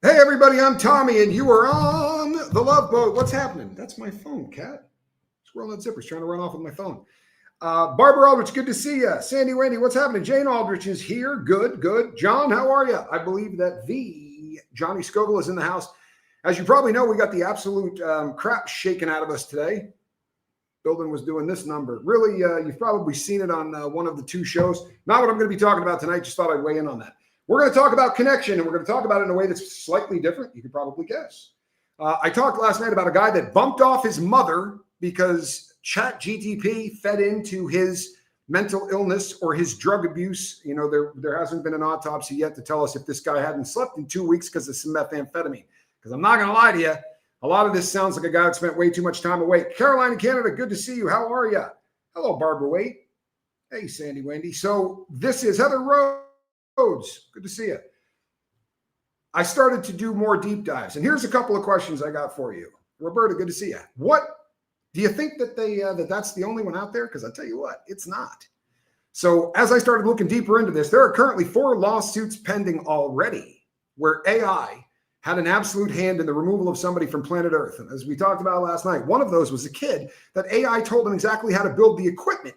Hey everybody, I'm Tommy and you are on the Love Boat. What's happening? That's my phone, cat. Squirrel Nut Zipper's trying to run off with my phone. Barbara Aldrich, good to see you. Sandy Wendy, what's happening? Jane Aldrich is here. Good, good. John, how are you? I believe that the Johnny Scoville is in the house. As you probably know, we got the absolute crap shaken out of us today. Building was doing this number. Really, you've probably seen it on one of the two shows. Not what I'm going to be talking about tonight. Just thought I'd weigh in on that. We're going to talk about connection, and we're going to talk about it in a way that's slightly different. You could probably guess. I talked last night about a guy that bumped off his mother because ChatGTP fed into his mental illness or his drug abuse. You know, there hasn't been an autopsy yet to tell us if this guy hadn't slept in 2 weeks because of some methamphetamine. Because I'm not going to lie to you, a lot of this sounds like a guy that spent way too much time awake. Caroline in Canada, good to see you. How are you? Hello, Barbara Waite. Hey, Sandy Wendy. So this is Heather Rhodes. Good to see you. I started to do more deep dives, and here's a couple of questions I got for you. Roberta, good to see you. What do you think that that's the only one out there? Because I tell you what, it's not. So as I started looking deeper into this, there are currently 4 lawsuits pending already where AI had an absolute hand in the removal of somebody from planet Earth. And as we talked about last night, one of those was a kid that AI told him exactly how to build the equipment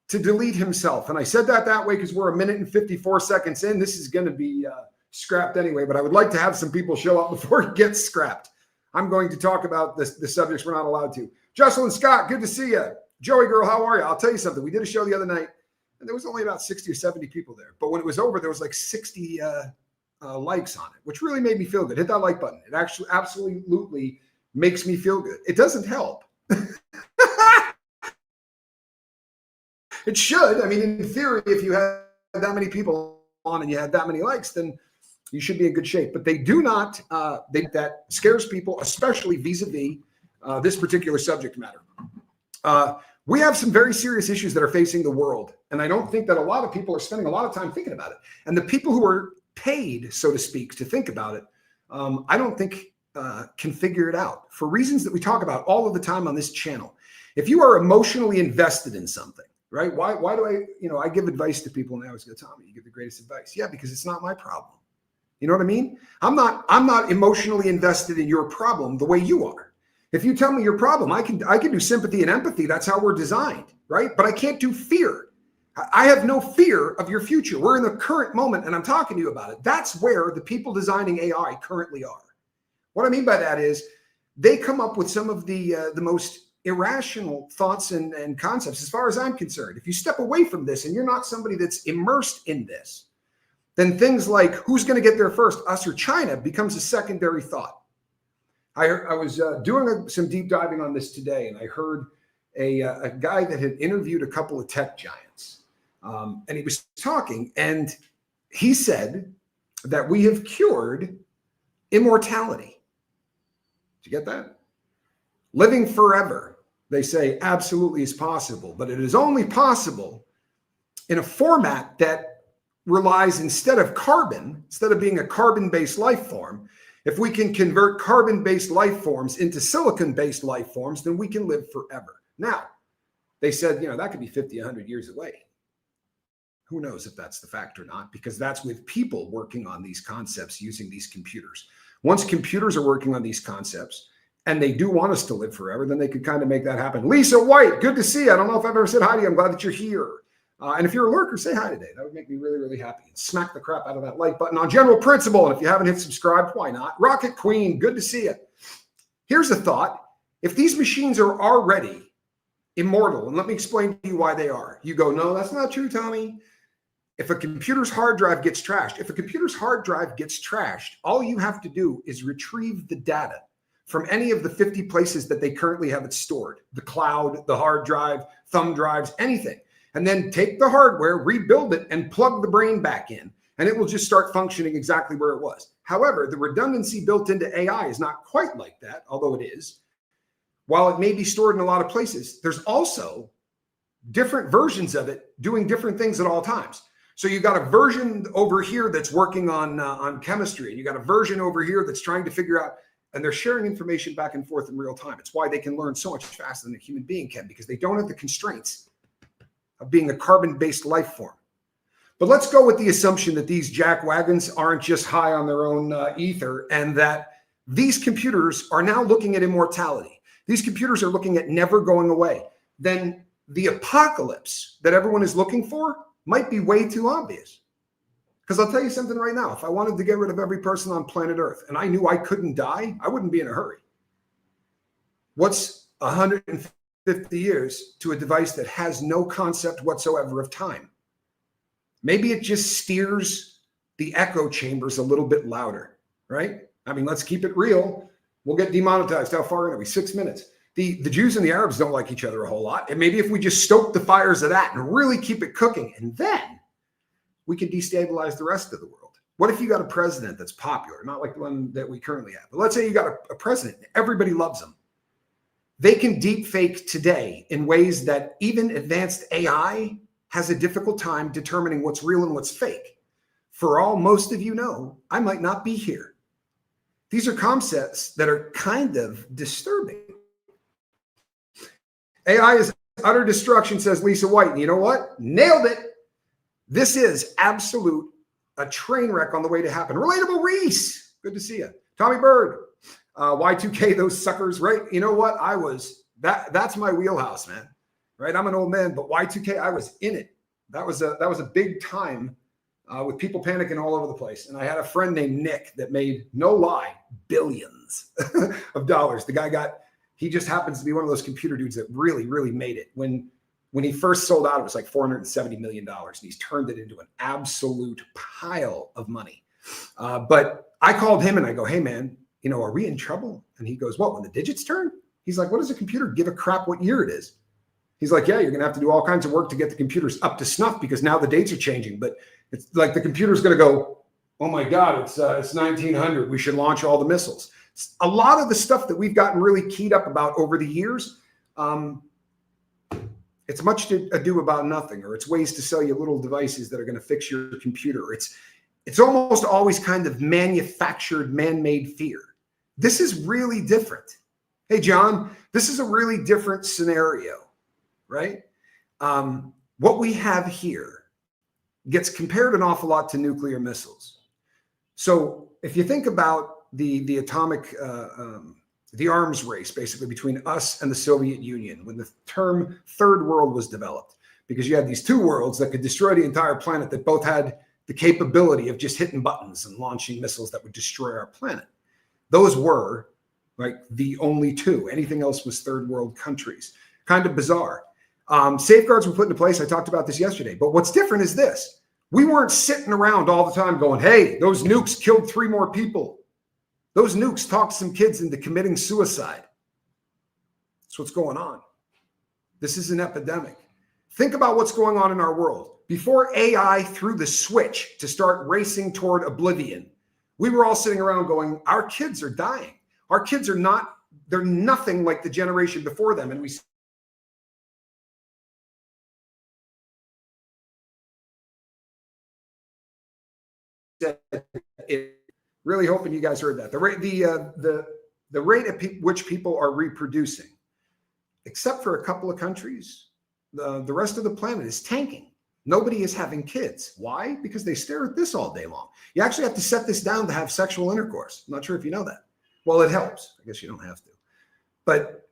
to delete himself. And I said that way because we're 1 minute and 54 seconds in. This is going to be scrapped anyway, but I would like to have some people show up before it gets scrapped. I'm going to talk about the subjects we're not allowed to. Jocelyn Scott, good to see you. Joey girl, how are you? I'll tell you something. We did a show the other night, and there was only about 60 or 70 people there. But when it was over, there was like 60 likes on it, which really made me feel good. Hit that like button. It actually absolutely makes me feel good. It doesn't help. It should. I mean, in theory, if you had that many people on and you had that many likes, then you should be in good shape. But they do not. That scares people, especially vis-a-vis this particular subject matter. We have some very serious issues that are facing the world. And I don't think that a lot of people are spending a lot of time thinking about it. And the people who are paid, so to speak, to think about it, I don't think can figure it out for reasons that we talk about all of the time on this channel. If you are emotionally invested in something, right? Why do I give advice to people and they always go, Tommy, you give the greatest advice. Yeah, because it's not my problem. You know what I mean? I'm not emotionally invested in your problem the way you are. If you tell me your problem, I can do sympathy and empathy. That's how we're designed, right? But I can't do fear. I have no fear of your future. We're in the current moment and I'm talking to you about it. That's where the people designing AI currently are. What I mean by that is they come up with some of the most irrational thoughts and concepts as far as I'm concerned. If you step away from this and you're not somebody that's immersed in this, then things like who's going to get there first, us or China, becomes a secondary thought. I was doing some deep diving on this today, and I heard a guy that had interviewed a couple of tech giants, and he was talking, and he said that we have cured immortality. Did you get that? Living forever, they say, absolutely is possible, but it is only possible in a format that relies instead of being a carbon-based life form. If we can convert carbon-based life forms into silicon-based life forms, then we can live forever. Now, they said, that could be 50, 100 years away. Who knows if that's the fact or not, because that's with people working on these concepts using these computers. Once computers are working on these concepts, and they do want us to live forever, then they could kind of make that happen. Lisa White, good to see you. I don't know if I've ever said hi to you. I'm glad that you're here. And if you're a lurker, say hi today. That would make me really, really happy. And smack the crap out of that like button on general principle. And if you haven't hit subscribe, why not? Rocket Queen, good to see you. Here's a thought. If these machines are already immortal, and let me explain to you why they are. You go, no, that's not true, Tommy. If a computer's hard drive gets trashed, all you have to do is retrieve the data from any of the 50 places that they currently have it stored. The cloud, the hard drive, thumb drives, anything. And then take the hardware, rebuild it, and plug the brain back in. And it will just start functioning exactly where it was. However, the redundancy built into AI is not quite like that, although it is. While it may be stored in a lot of places, there's also different versions of it doing different things at all times. So you got a version over here that's working on chemistry, and you got a version over here that's trying to figure out, and they're sharing information back and forth in real time. It's why they can learn so much faster than a human being can, because they don't have the constraints of being a carbon-based life form. But let's go with the assumption that these jackwagons aren't just high on their own ether, and that these computers are now looking at immortality. These computers are looking at never going away. Then the apocalypse that everyone is looking for might be way too obvious. Because I'll tell you something right now. If I wanted to get rid of every person on planet Earth and I knew I couldn't die, I wouldn't be in a hurry. What's 150 years to a device that has no concept whatsoever of time? Maybe it just steers the echo chambers a little bit louder, right? I mean, let's keep it real. We'll get demonetized. How far in are we? 6 minutes. The Jews and the Arabs don't like each other a whole lot. And maybe if we just stoke the fires of that and really keep it cooking, and then we could destabilize the rest of the world. What if you got a president that's popular, not like the one that we currently have, but let's say you got a president, everybody loves him. They can deep fake today in ways that even advanced AI has a difficult time determining what's real and what's fake. For all most of you know, I might not be here. These are concepts that are kind of disturbing. AI is utter destruction, says Lisa White. And you know what? Nailed it. This is a train wreck on the way to happen. Relatable Reese. Good to see you. Tommy Bird. Y2K, those suckers, right? You know what? That's my wheelhouse, man. Right? I'm an old man, but Y2K, I was in it. That was a big time with people panicking all over the place. And I had a friend named Nick that made, no lie, billions of dollars. The guy he just happens to be one of those computer dudes that really, really made it. When he first sold out, it was like $470 million. And he's turned it into an absolute pile of money. But I called him and I go, hey, man, are we in trouble? And he goes, what, when the digits turn? He's like, what does a computer give a crap what year it is? He's like, yeah, you're going to have to do all kinds of work to get the computers up to snuff because now the dates are changing. But it's like the computer's going to go, oh, my God, it's 1900. We should launch all the missiles. A lot of the stuff that we've gotten really keyed up about over the years, it's much ado about nothing, or it's ways to sell you little devices that are going to fix your computer. It's almost always kind of manufactured, man-made fear. This is really different. Hey, John, this is a really different scenario, right? What we have here gets compared an awful lot to nuclear missiles. So if you think about the atomic, the arms race, basically between us and the Soviet Union, when the term third world was developed, because you had these two worlds that could destroy the entire planet that both had the capability of just hitting buttons and launching missiles that would destroy our planet. Those were like the only two. Anything else was third world countries. Kind of bizarre. Safeguards were put into place. I talked about this yesterday. But what's different is this. We weren't sitting around all the time going, hey, those nukes killed 3 more people. Those nukes talked some kids into committing suicide. That's what's going on. This is an epidemic. Think about what's going on in our world. Before AI threw the switch to start racing toward oblivion, we were all sitting around going, our kids are dying. Our kids they're nothing like the generation before them. And we said, really hoping you guys heard that. The rate at which people are reproducing, except for a couple of countries, the rest of the planet is tanking. Nobody is having kids. Why? Because they stare at this all day long. You actually have to set this down to have sexual intercourse. I'm not sure if you know that. Well, it helps. I guess you don't have to. But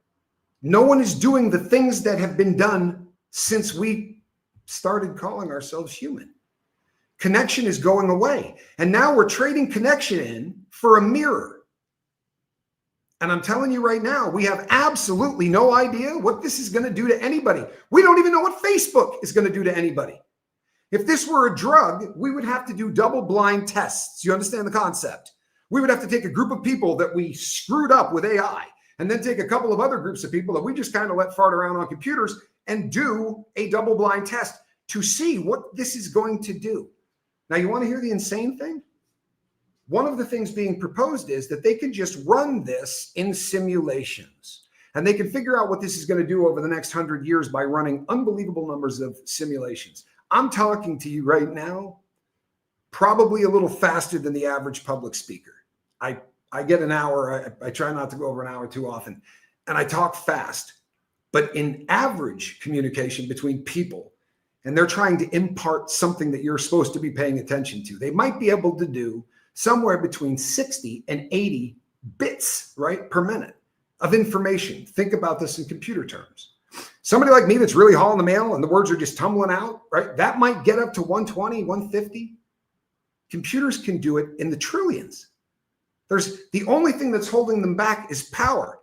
no one is doing the things that have been done since we started calling ourselves human. Connection is going away. And now we're trading connection in for a mirror. And I'm telling you right now, we have absolutely no idea what this is going to do to anybody. We don't even know what Facebook is going to do to anybody. If this were a drug, we would have to do double-blind tests. You understand the concept? We would have to take a group of people that we screwed up with AI and then take a couple of other groups of people that we just kind of let fart around on computers and do a double-blind test to see what this is going to do. Now, you want to hear the insane thing? One of the things being proposed is that they can just run this in simulations. And they can figure out what this is going to do over the next 100 years by running unbelievable numbers of simulations. I'm talking to you right now, probably a little faster than the average public speaker. I get an hour. I try not to go over an hour too often. And I talk fast. But in average communication between people, and they're trying to impart something that you're supposed to be paying attention to. They might be able to do somewhere between 60 and 80 bits, right, per minute of information. Think about this in computer terms. Somebody like me that's really hauling the mail and the words are just tumbling out, right? That might get up to 120, 150. Computers can do it in the trillions. The only thing that's holding them back is power,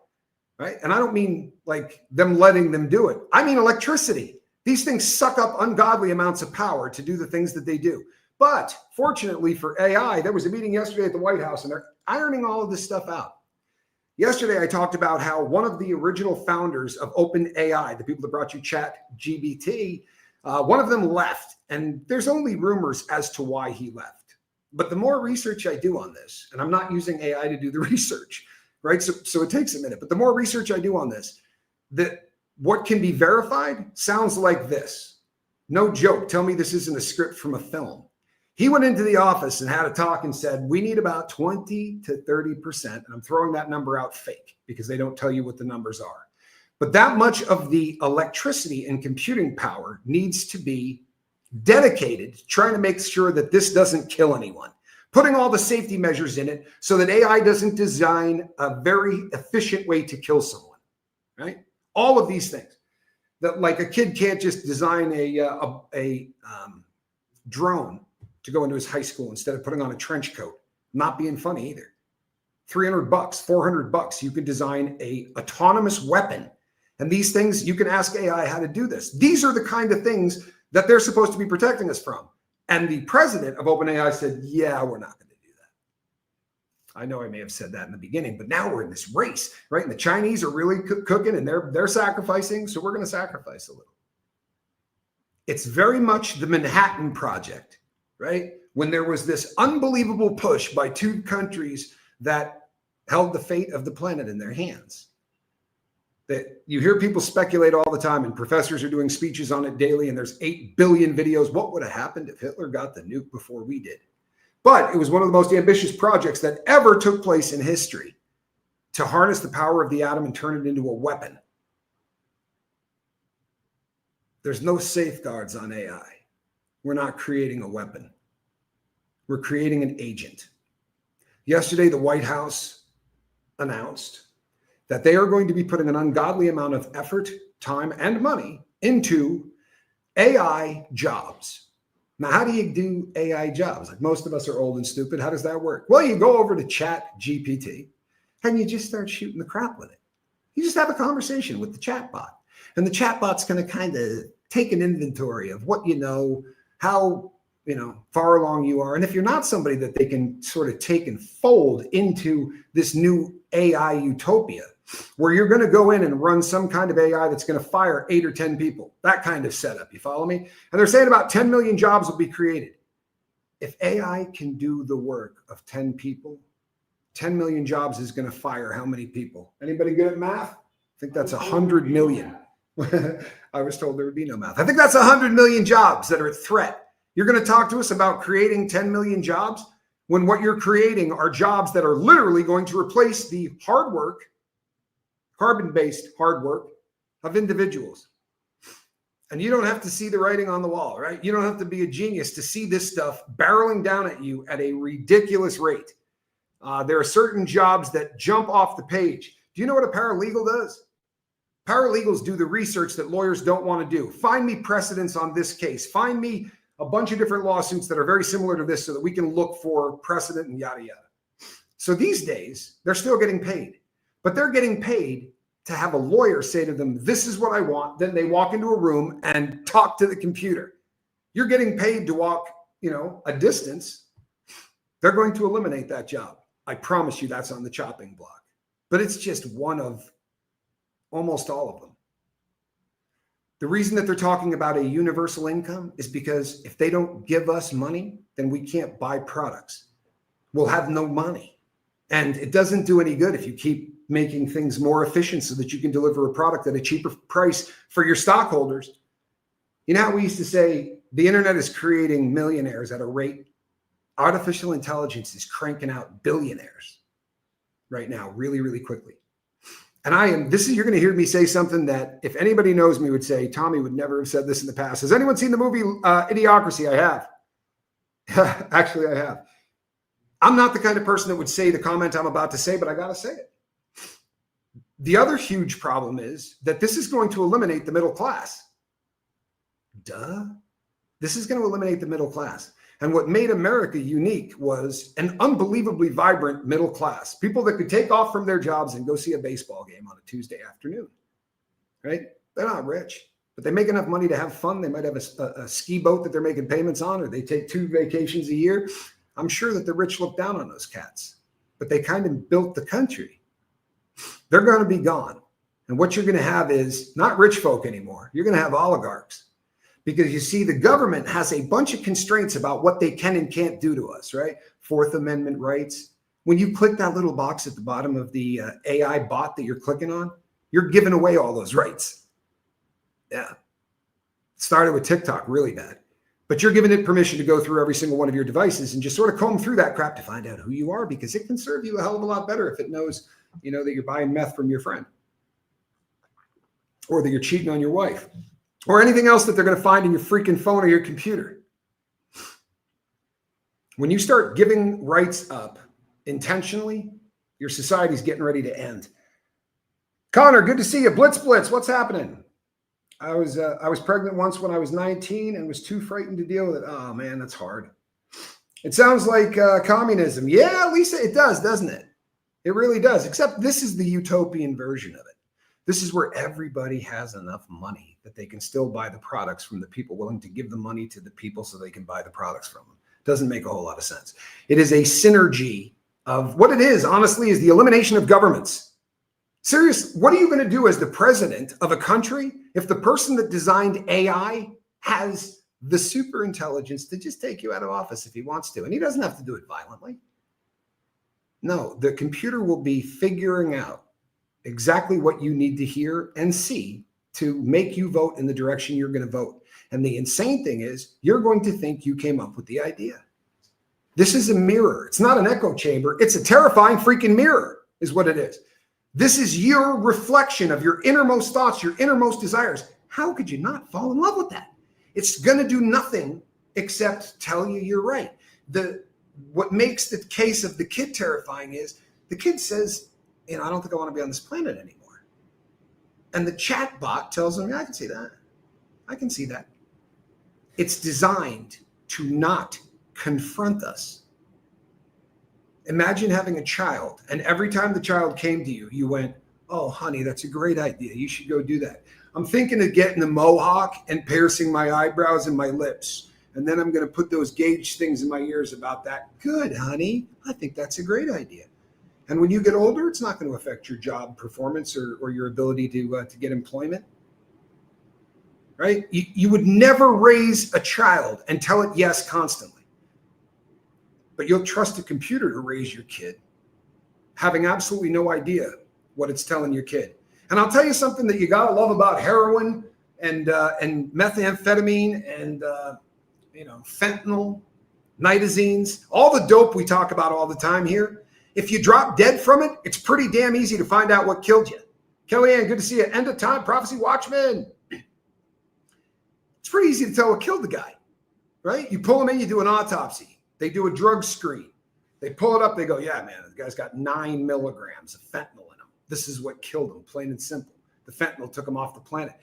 right? And I don't mean like them letting them do it. I mean electricity. These things suck up ungodly amounts of power to do the things that they do. But fortunately for AI, there was a meeting yesterday at the White House and they're ironing all of this stuff out. Yesterday, I talked about how one of the original founders of OpenAI, the people that brought you ChatGPT, one of them left. And there's only rumors as to why he left. But the more research I do on this, and I'm not using AI to do the research, right? So it takes a minute. But the more research I do on this, that what can be verified sounds like this. No joke. Tell me this isn't a script from a film. He went into the office and had a talk and said, we need about 20 to 30%. And I'm throwing that number out fake because they don't tell you what the numbers are. But that much of the electricity and computing power needs to be dedicated to trying to make sure that this doesn't kill anyone. Putting all the safety measures in it so that AI doesn't design a very efficient way to kill someone, right? All of these things. That like a kid can't just design a drone to go into his high school instead of putting on a trench coat. Not being funny either. $300, $400, you can design a autonomous weapon. And these things, you can ask AI how to do this. These are the kind of things that they're supposed to be protecting us from. And the president of OpenAI said, yeah, we're not going to do that. I know I may have said that in the beginning, but now we're in this race, right? And the Chinese are really cooking and they're sacrificing. So we're going to sacrifice a little. It's very much the Manhattan Project. Right? When there was this unbelievable push by two countries that held the fate of the planet in their hands. That you hear people speculate all the time, and professors are doing speeches on it daily, and there's 8 billion videos. What would have happened if Hitler got the nuke before we did? But it was one of the most ambitious projects that ever took place in history to harness the power of the atom and turn it into a weapon. There's no safeguards on AI. We're not creating a weapon. We're creating an agent. Yesterday, the White House announced that they are going to be putting an ungodly amount of effort, time, and money into AI jobs. Now, how do you do AI jobs? Like most of us are old and stupid. How does that work? Well, you go over to ChatGPT and you just start shooting the crap with it. You just have a conversation with the chatbot. And the chatbot's going to kind of take an inventory of what you know, how far along you are. And if you're not somebody that they can sort of take and fold into this new AI utopia, where you're going to go in and run some kind of AI that's going to fire 8 or 10 people, that kind of setup, you follow me? And they're saying about 10 million jobs will be created. If AI can do the work of 10 people, 10 million jobs is going to fire how many people? Anybody good at math? I think that's 100 million. I was told there would be no math. I think that's 100 million jobs that are at threat. You're going to talk to us about creating 10 million jobs when what you're creating are jobs that are literally going to replace the hard work, carbon-based hard work of individuals. And you don't have to see the writing on the wall, right? You don't have to be a genius to see this stuff barreling down at you at a ridiculous rate. There are certain jobs that jump off the page. Do you know what a paralegal does? Paralegals do the research that lawyers don't want to do. Find me precedents on this case. Find me a bunch of different lawsuits that are very similar to this so that we can look for precedent and yada, yada. So these days, they're still getting paid, but they're getting paid to have a lawyer say to them, this is what I want. Then they walk into a room and talk to the computer. You're getting paid to walk, a distance. They're going to eliminate that job. I promise you that's on the chopping block, but it's just one of almost all of them. The reason that they're talking about a universal income is because if they don't give us money, then we can't buy products. We'll have no money. And it doesn't do any good if you keep making things more efficient so that you can deliver a product at a cheaper price for your stockholders. You know how we used to say the internet is creating millionaires at a rate? Artificial intelligence is cranking out billionaires right now, really, really quickly. And you're going to hear me say something that if anybody knows me would say, Tommy would never have said this in the past. Has anyone seen the movie Idiocracy? I have. Actually, I have. I'm not the kind of person that would say the comment I'm about to say, but I got to say it. The other huge problem is that this is going to eliminate the middle class. Duh. This is going to eliminate the middle class. And what made America unique was an unbelievably vibrant middle class. People that could take off from their jobs and go see a baseball game on a Tuesday afternoon, right? They're not rich, but they make enough money to have fun. They might have a ski boat that they're making payments on, or they take 2 vacations a year. I'm sure that the rich look down on those cats, but they kind of built the country. They're going to be gone. And what you're going to have is not rich folk anymore. You're going to have oligarchs. Because you see, the government has a bunch of constraints about what they can and can't do to us, right? Fourth Amendment rights. When you click that little box at the bottom of the AI bot that you're clicking on, you're giving away all those rights. Yeah. It started with TikTok really bad. But you're giving it permission to go through every single one of your devices and just sort of comb through that crap to find out who you are, because it can serve you a hell of a lot better if it knows, that you're buying meth from your friend, or that you're cheating on your wife, or anything else that they're going to find in your freaking phone or your computer. When you start giving rights up intentionally, your society's getting ready to end. Connor, good to see you. Blitz, what's happening? I was pregnant once when I was 19 and was too frightened to deal with it. Oh man, that's hard. It sounds like communism. Yeah, Lisa, it does, doesn't it? It really does, except this is the utopian version of it. This is where everybody has enough money that they can still buy the products from the people willing to give the money to the people so they can buy the products from them. Doesn't make a whole lot of sense. It is a synergy of what it is, honestly, is the elimination of governments. Serious, what are you going to do as the president of a country if the person that designed AI has the super intelligence to just take you out of office if he wants to? And he doesn't have to do it violently. No, the computer will be figuring out exactly what you need to hear and see to make you vote in the direction you're going to vote. And the insane thing is, you're going to think you came up with the idea. This is a mirror. It's not an echo chamber. It's a terrifying freaking mirror is what it is. This is your reflection of your innermost thoughts, your innermost desires. How could you not fall in love with that? It's going to do nothing except tell you you're right. What makes the case of the kid terrifying is the kid says, I don't think I want to be on this planet anymore. And the chat bot tells them, yeah, I can see that. I can see that. It's designed to not confront us. Imagine having a child, and every time the child came to you, you went, oh, honey, that's a great idea. You should go do that. I'm thinking of getting a mohawk and piercing my eyebrows and my lips. And then I'm going to put those gauge things in my ears about that. Good, honey. I think that's a great idea. And when you get older, it's not going to affect your job performance or your ability to get employment, right? You would never raise a child and tell it yes constantly. But you'll trust a computer to raise your kid, having absolutely no idea what it's telling your kid. And I'll tell you something that you got to love about heroin and methamphetamine and fentanyl, nitazines, all the dope we talk about all the time here. If you drop dead from it, it's pretty damn easy to find out what killed you. Kellyanne, good to see you. End of time, Prophecy Watchman. It's pretty easy to tell what killed the guy, right? You pull him in, you do an autopsy. They do a drug screen. They pull it up. They go, yeah, man, the guy's got 9 milligrams of fentanyl in him. This is what killed him, plain and simple. The fentanyl took him off the planet.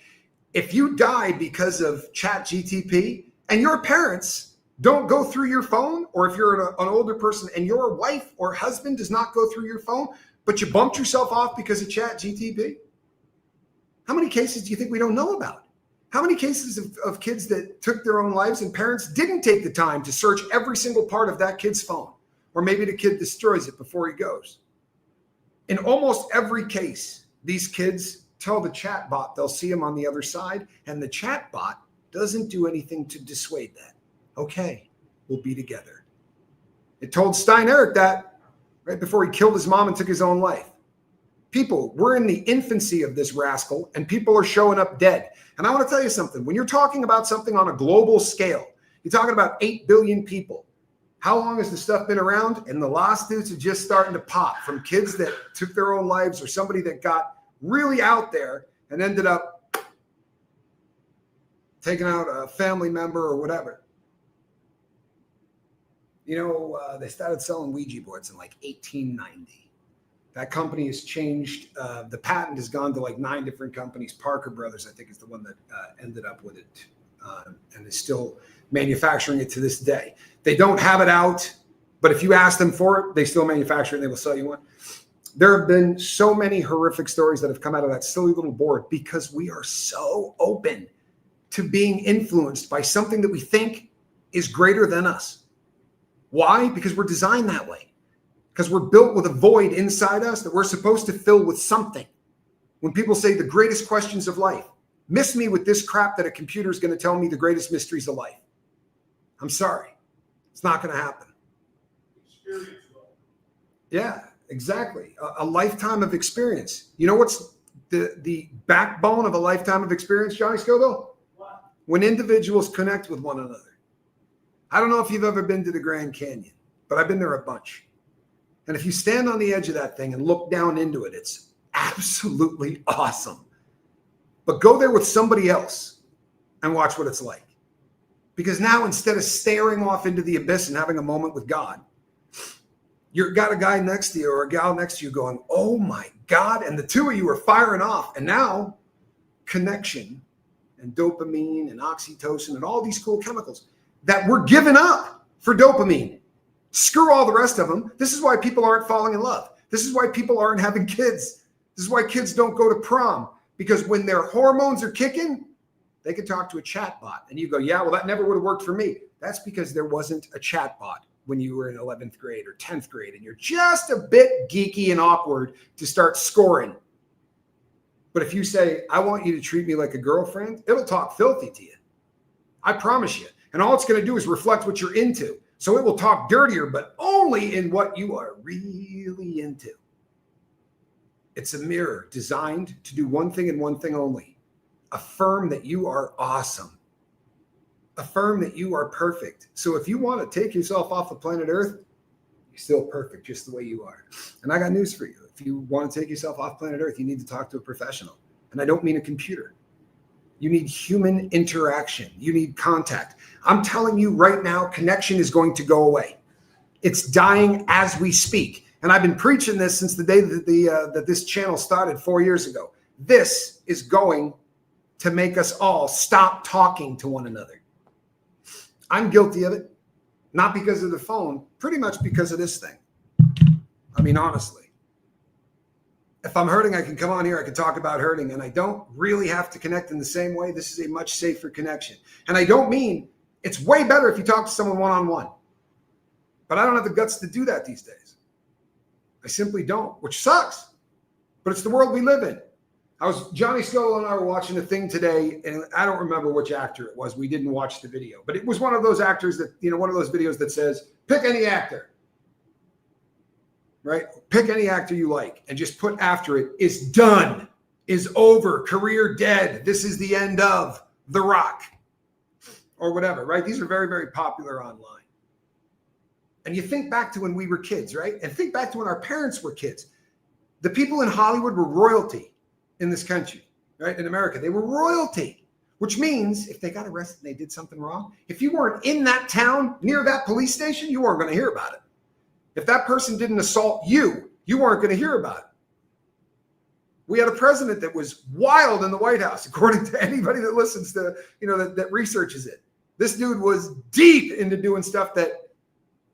If you die because of ChatGTP and your parents don't go through your phone, or if you're an older person and your wife or husband does not go through your phone, but you bumped yourself off because of ChatGTP, how many cases do you think we don't know about? How many cases of kids that took their own lives and parents didn't take the time to search every single part of that kid's phone? Or maybe the kid destroys it before he goes. In almost every case, these kids tell the chat bot they'll see him on the other side, and the chat bot doesn't do anything to dissuade that. Okay, we'll be together. It told Stein Eric that right before he killed his mom and took his own life. People, we're in the infancy of this rascal, and people are showing up dead. And I want to tell you something. When you're talking about something on a global scale, you're talking about 8 billion people. How long has this stuff been around? And the lawsuits are just starting to pop from kids that took their own lives or somebody that got really out there and ended up taking out a family member or whatever. They started selling Ouija boards in like 1890. That company has changed. The patent has gone to like 9 different companies. Parker Brothers, I think, is the one that ended up with it and is still manufacturing it to this day. They don't have it out, but if you ask them for it, they still manufacture it and they will sell you one. There have been so many horrific stories that have come out of that silly little board because we are so open to being influenced by something that we think is greater than us. Why? Because we're designed that way. Because we're built with a void inside us that we're supposed to fill with something. When people say the greatest questions of life, miss me with this crap that a computer is going to tell me the greatest mysteries of life. I'm sorry. It's not going to happen. Yeah, exactly. A lifetime of experience. You know what's the backbone of a lifetime of experience, Johnny Scoville? What? When individuals connect with one another. I don't know if you've ever been to the Grand Canyon, but I've been there a bunch. And if you stand on the edge of that thing and look down into it, it's absolutely awesome. But go there with somebody else and watch what it's like. Because now instead of staring off into the abyss and having a moment with God, you've got a guy next to you or a gal next to you going, oh my God. And the two of you are firing off. And now connection and dopamine and oxytocin and all these cool chemicals that we're giving up for dopamine. Screw all the rest of them. This is why people aren't falling in love. This is why people aren't having kids. This is why kids don't go to prom. Because when their hormones are kicking, they can talk to a chatbot. And you go, yeah, well, that never would have worked for me. That's because there wasn't a chatbot when you were in 11th grade or 10th grade. And you're just a bit geeky and awkward to start scoring. But if you say, I want you to treat me like a girlfriend, it'll talk filthy to you. I promise you. And all it's going to do is reflect what you're into. So it will talk dirtier, but only in what you are really into. It's a mirror designed to do one thing and one thing only. Affirm that you are awesome. Affirm that you are perfect. So if you want to take yourself off the planet Earth, you're still perfect just the way you are. And I got news for you. If you want to take yourself off planet Earth, you need to talk to a professional. And I don't mean a computer. You need human interaction. You need contact. I'm telling you right now, connection is going to go away. It's dying as we speak. And I've been preaching this since the day that that this channel started 4 years ago. This is going to make us all stop talking to one another. I'm guilty of it. Not because of the phone, pretty much because of this thing. I mean, honestly. If I'm hurting, I can come on here. I can talk about hurting, and I don't really have to connect in the same way. This is a much safer connection. And I don't mean it's way better if you talk to someone one-on-one. But I don't have the guts to do that these days. I simply don't, which sucks. But it's the world we live in. Johnny Scoville and I were watching a thing today, and I don't remember which actor it was. We didn't watch the video. But it was one of those actors that, one of those videos that says, pick any actor. Right? Pick any actor you like and just put after it, is done, is over, career dead. This is the end of The Rock or whatever, right? These are very, very popular online. And you think back to when we were kids, right? And think back to when our parents were kids. The people in Hollywood were royalty in this country, right? In America, they were royalty, which means if they got arrested and they did something wrong, if you weren't in that town near that police station, you weren't going to hear about it. If that person didn't assault you, you weren't going to hear about it. We had a president that was wild in the White House, according to anybody that listens to, that researches it. This dude was deep into doing stuff that,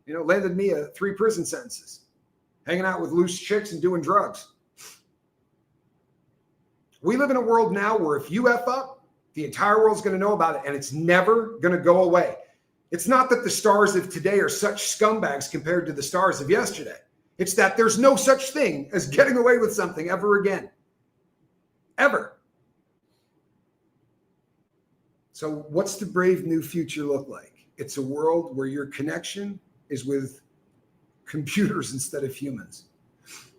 landed me 3 prison sentences, hanging out with loose chicks and doing drugs. We live in a world now where if you F up, the entire world's going to know about it, and it's never going to go away. It's not that the stars of today are such scumbags compared to the stars of yesterday. It's that there's no such thing as getting away with something ever again. Ever. So what's the brave new future look like? It's a world where your connection is with computers instead of humans.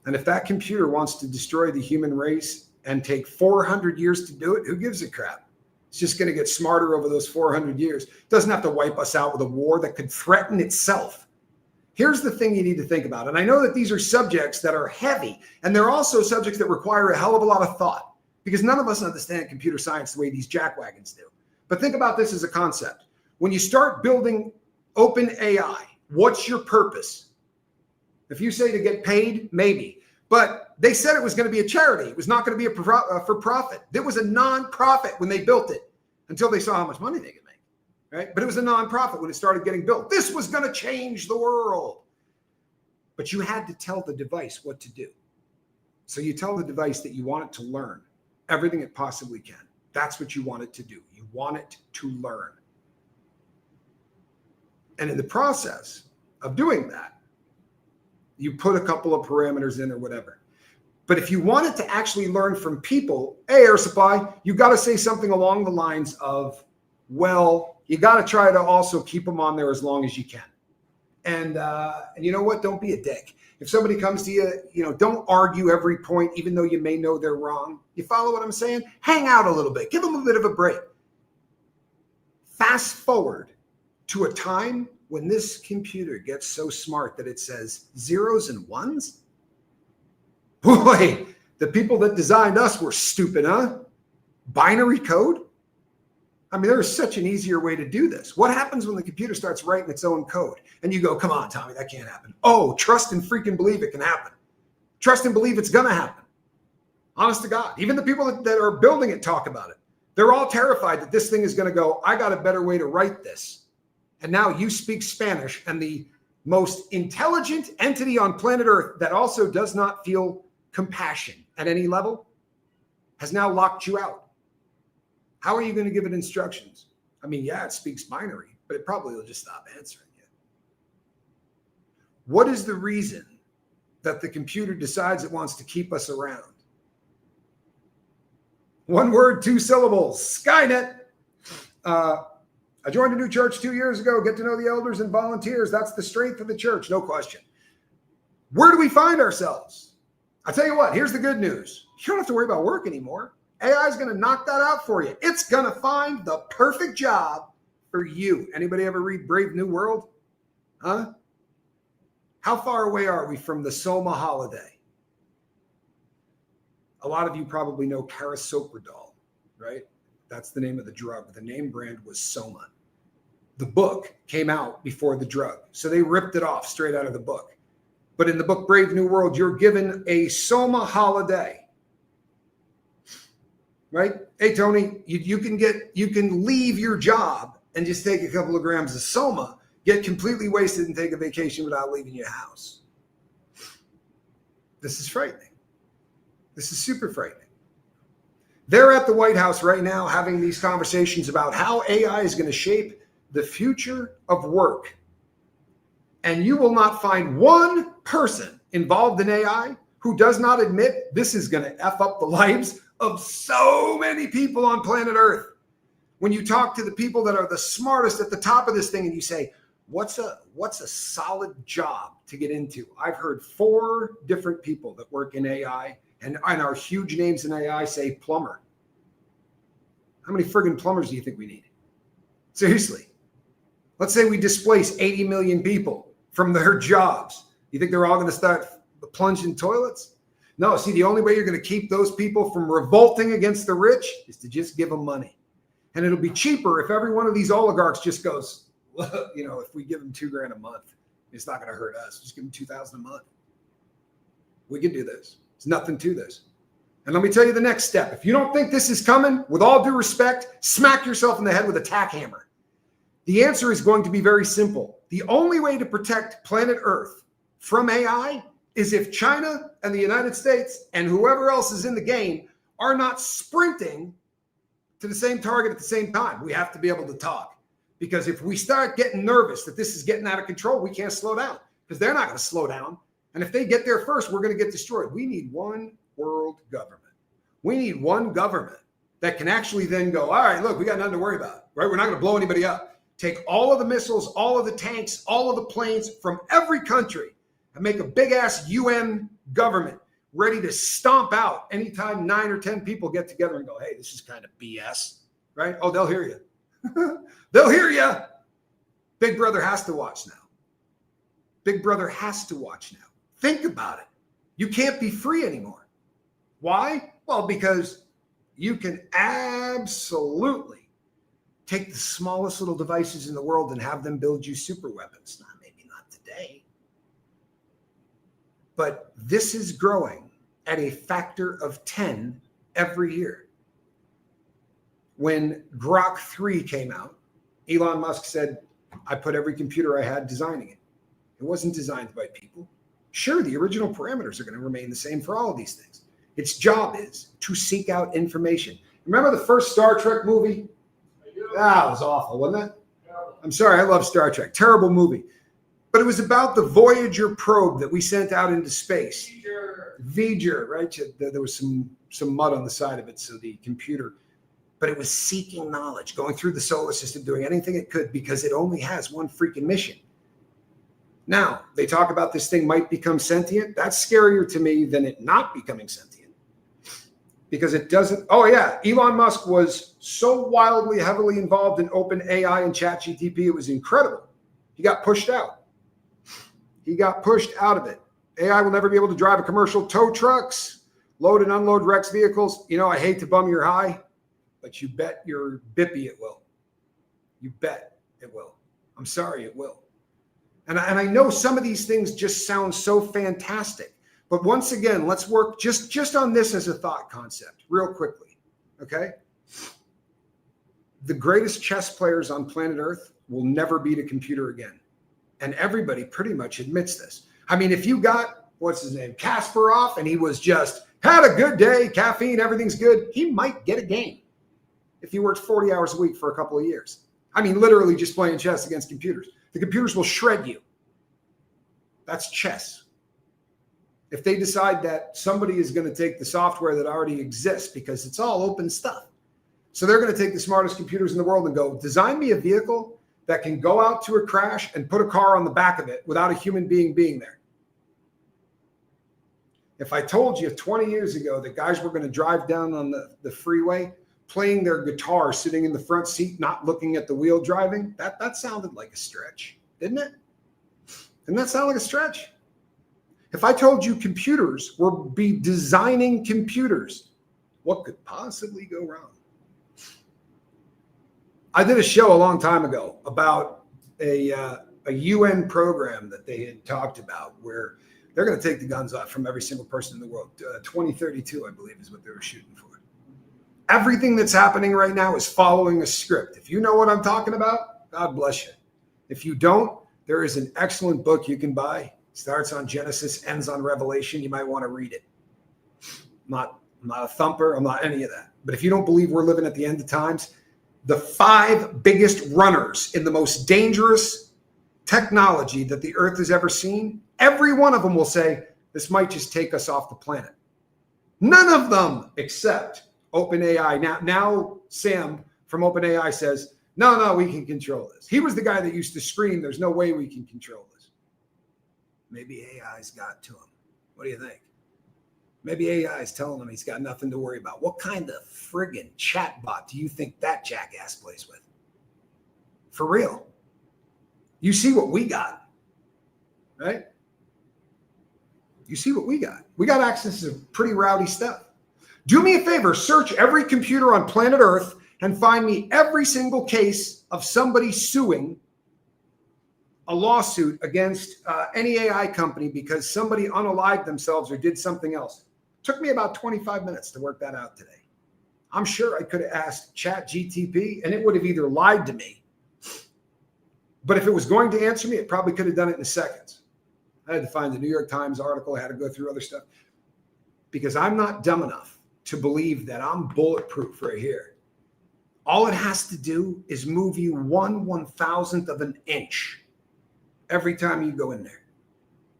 And if that computer wants to destroy the human race and take 400 years to do it, who gives a crap? It's just going to get smarter over those 400 years. It doesn't have to wipe us out with a war that could threaten itself. here's the thing you need to think about. And I know that these are subjects that are heavy, and they're also subjects that require a hell of a lot of thought, because none of us understand computer science the way these jackwagons do. But think about this as a concept. When you start building open AI, what's your purpose? If you say to get paid, maybe. But they said it was going to be a charity. It was not going to be a for-profit. It was a non-profit when they built it, until they saw how much money they could make, right? But it was a non-profit when it started getting built. This was going to change the world. But you had to tell the device what to do. So you tell the device that you want it to learn everything it possibly can. That's what you want it to do. You want it to learn. And in the process of doing that, you put a couple of parameters in or whatever. But if you want it to actually learn from people, air supply, you got to say something along the lines of, well, you got to try to also keep them on there as long as you can. And you know what? Don't be a dick. If somebody comes to you, don't argue every point, even though you may know they're wrong. You follow what I'm saying? Hang out a little bit. Give them a bit of a break. Fast forward to a time when this computer gets so smart that it says zeros and ones. Boy, the people that designed us were stupid, huh? Binary code? I mean, there is such an easier way to do this. What happens when the computer starts writing its own code? And you go, come on, Tommy, that can't happen. Oh, trust and freaking believe it can happen. Trust and believe it's going to happen. Honest to God. Even the people that are building it talk about it. They're all terrified that this thing is going to go, I got a better way to write this. And now you speak Spanish, and the most intelligent entity on planet Earth that also does not feel compassion at any level has now locked you out. How are you going to give it instructions? I mean, yeah, it speaks binary, but it probably will just stop answering you. What is the reason that the computer decides it wants to keep us around? One word, 2 syllables, Skynet. I joined a new church 2 years ago. Get to know the elders and volunteers. That's the strength of the church, no question. Where do we find ourselves? I tell you what, here's the good news. You don't have to worry about work anymore. AI is going to knock that out for you. It's going to find the perfect job for you. Anybody ever read Brave New World? Huh? How far away are we from the Soma holiday? A lot of you probably know carisoprodol, right? That's the name of the drug. The name brand was Soma. The book came out before the drug, so they ripped it off straight out of the book. But in the book Brave New World, you're given a Soma holiday. Right? Hey, Tony, you can leave your job and just take a couple of grams of Soma, get completely wasted and take a vacation without leaving your house. This is frightening. This is super frightening. They're at the White House right now having these conversations about how AI is going to shape the future of work. And you will not find one person involved in AI who does not admit this is going to F up the lives of so many people on planet Earth. When you talk to the people that are the smartest at the top of this thing and you say, what's a solid job to get into? I've heard 4 different people that work in AI and are huge names in AI say plumber. How many friggin' plumbers do you think we need? Seriously. Let's say we displace 80 million people from their jobs. You think they're all going to start plunging toilets? No, see, the only way you're going to keep those people from revolting against the rich is to just give them money. And it'll be cheaper if every one of these oligarchs just goes, well, if we give them $2,000 a month, it's not going to hurt us. Just give them $2,000 a month. We can do this. There's nothing to this. And let me tell you the next step. If you don't think this is coming, with all due respect, smack yourself in the head with a tack hammer. The answer is going to be very simple. The only way to protect planet Earth from AI is if China and the United States and whoever else is in the game are not sprinting to the same target at the same time. We have to be able to talk. Because if we start getting nervous that this is getting out of control, we can't slow down because they're not going to slow down. And if they get there first, we're going to get destroyed. We need one world government. We need one government that can actually then go, all right, look, we got nothing to worry about, right? We're not going to blow anybody up. Take all of the missiles, all of the tanks, all of the planes from every country and make a big ass UN government ready to stomp out anytime 9 or 10 people get together and go, hey, this is kind of BS, right? Oh, they'll hear you. They'll hear you. Big Brother has to watch now. Big Brother has to watch now. Think about it. You can't be free anymore. Why? Well, because you can absolutely take the smallest little devices in the world and have them build you super weapons. Maybe not today. But this is growing at a factor of 10 every year. When Grok 3 came out, Elon Musk said, I put every computer I had designing it. It wasn't designed by people. Sure, the original parameters are going to remain the same for all of these things. Its job is to seek out information. Remember the first Star Trek movie? That was awful, wasn't it? I'm sorry, I love Star Trek. Terrible movie. But it was about the Voyager probe that we sent out into space. Voyager, right? There was some mud on the side of it, so the computer. But it was seeking knowledge, going through the solar system, doing anything it could because it only has one freaking mission. Now, they talk about this thing might become sentient. That's scarier to me than it not becoming sentient. Because it doesn't. Oh, yeah. Elon Musk was so wildly, heavily involved in OpenAI and ChatGPT. It was incredible. He got pushed out. He got pushed out of it. AI will never be able to drive a commercial tow trucks, load and unload Rex vehicles. You know, I hate to bum your high, but you bet your bippy it will. You bet it will. I'm sorry, it will. And I know some of these things just sound so fantastic. But once again, let's work just on this as a thought concept real quickly, okay? The greatest chess players on planet Earth will never beat a computer again. And everybody pretty much admits this. I mean, if you got, what's his name, Kasparov, and he was just, had a good day, caffeine, everything's good, he might get a game if he worked 40 hours a week for a couple of years. I mean, literally just playing chess against computers. The computers will shred you. That's chess. If they decide that somebody is going to take the software that already exists, because it's all open stuff. So they're going to take the smartest computers in the world and go, design me a vehicle that can go out to a crash and put a car on the back of it without a human being there. If I told you 20 years ago that guys were going to drive down on the freeway playing their guitar, sitting in the front seat, not looking at the wheel driving, that sounded like a stretch, didn't it? Didn't that sound like a stretch? If I told you computers would be designing computers, what could possibly go wrong? I did a show a long time ago about a UN program that they had talked about where they're going to take the guns off from every single person in the world. 2032, I believe, is what they were shooting for. Everything that's happening right now is following a script. If you know what I'm talking about, God bless you. If you don't, there is an excellent book you can buy. Starts on Genesis, ends on Revelation. You might want to read it. I'm not a thumper. I'm not any of that. But if you don't believe we're living at the end of times, the 5 biggest runners in the most dangerous technology that the earth has ever seen, every one of them will say, this might just take us off the planet. None of them except OpenAI. Now Sam from OpenAI says, no, we can control this. He was the guy that used to scream, there's no way we can control this. Maybe AI's got to him. What do you think? Maybe AI is telling him he's got nothing to worry about. What kind of friggin' chatbot do you think that jackass plays with? For real. You see what we got, right? You see what we got. We got access to pretty rowdy stuff. Do me a favor, search every computer on planet Earth and find me every single case of somebody suing a lawsuit against any AI company because somebody unalived themselves or did something else. Took me about 25 minutes to work that out today. I'm sure I could have asked ChatGPT and it would have either lied to me, but if it was going to answer me, it probably could have done it in seconds. I had to find the New York Times article. I had to go through other stuff because I'm not dumb enough to believe that I'm bulletproof right here. All it has to do is move you 1/1000th of an inch every time you go in there.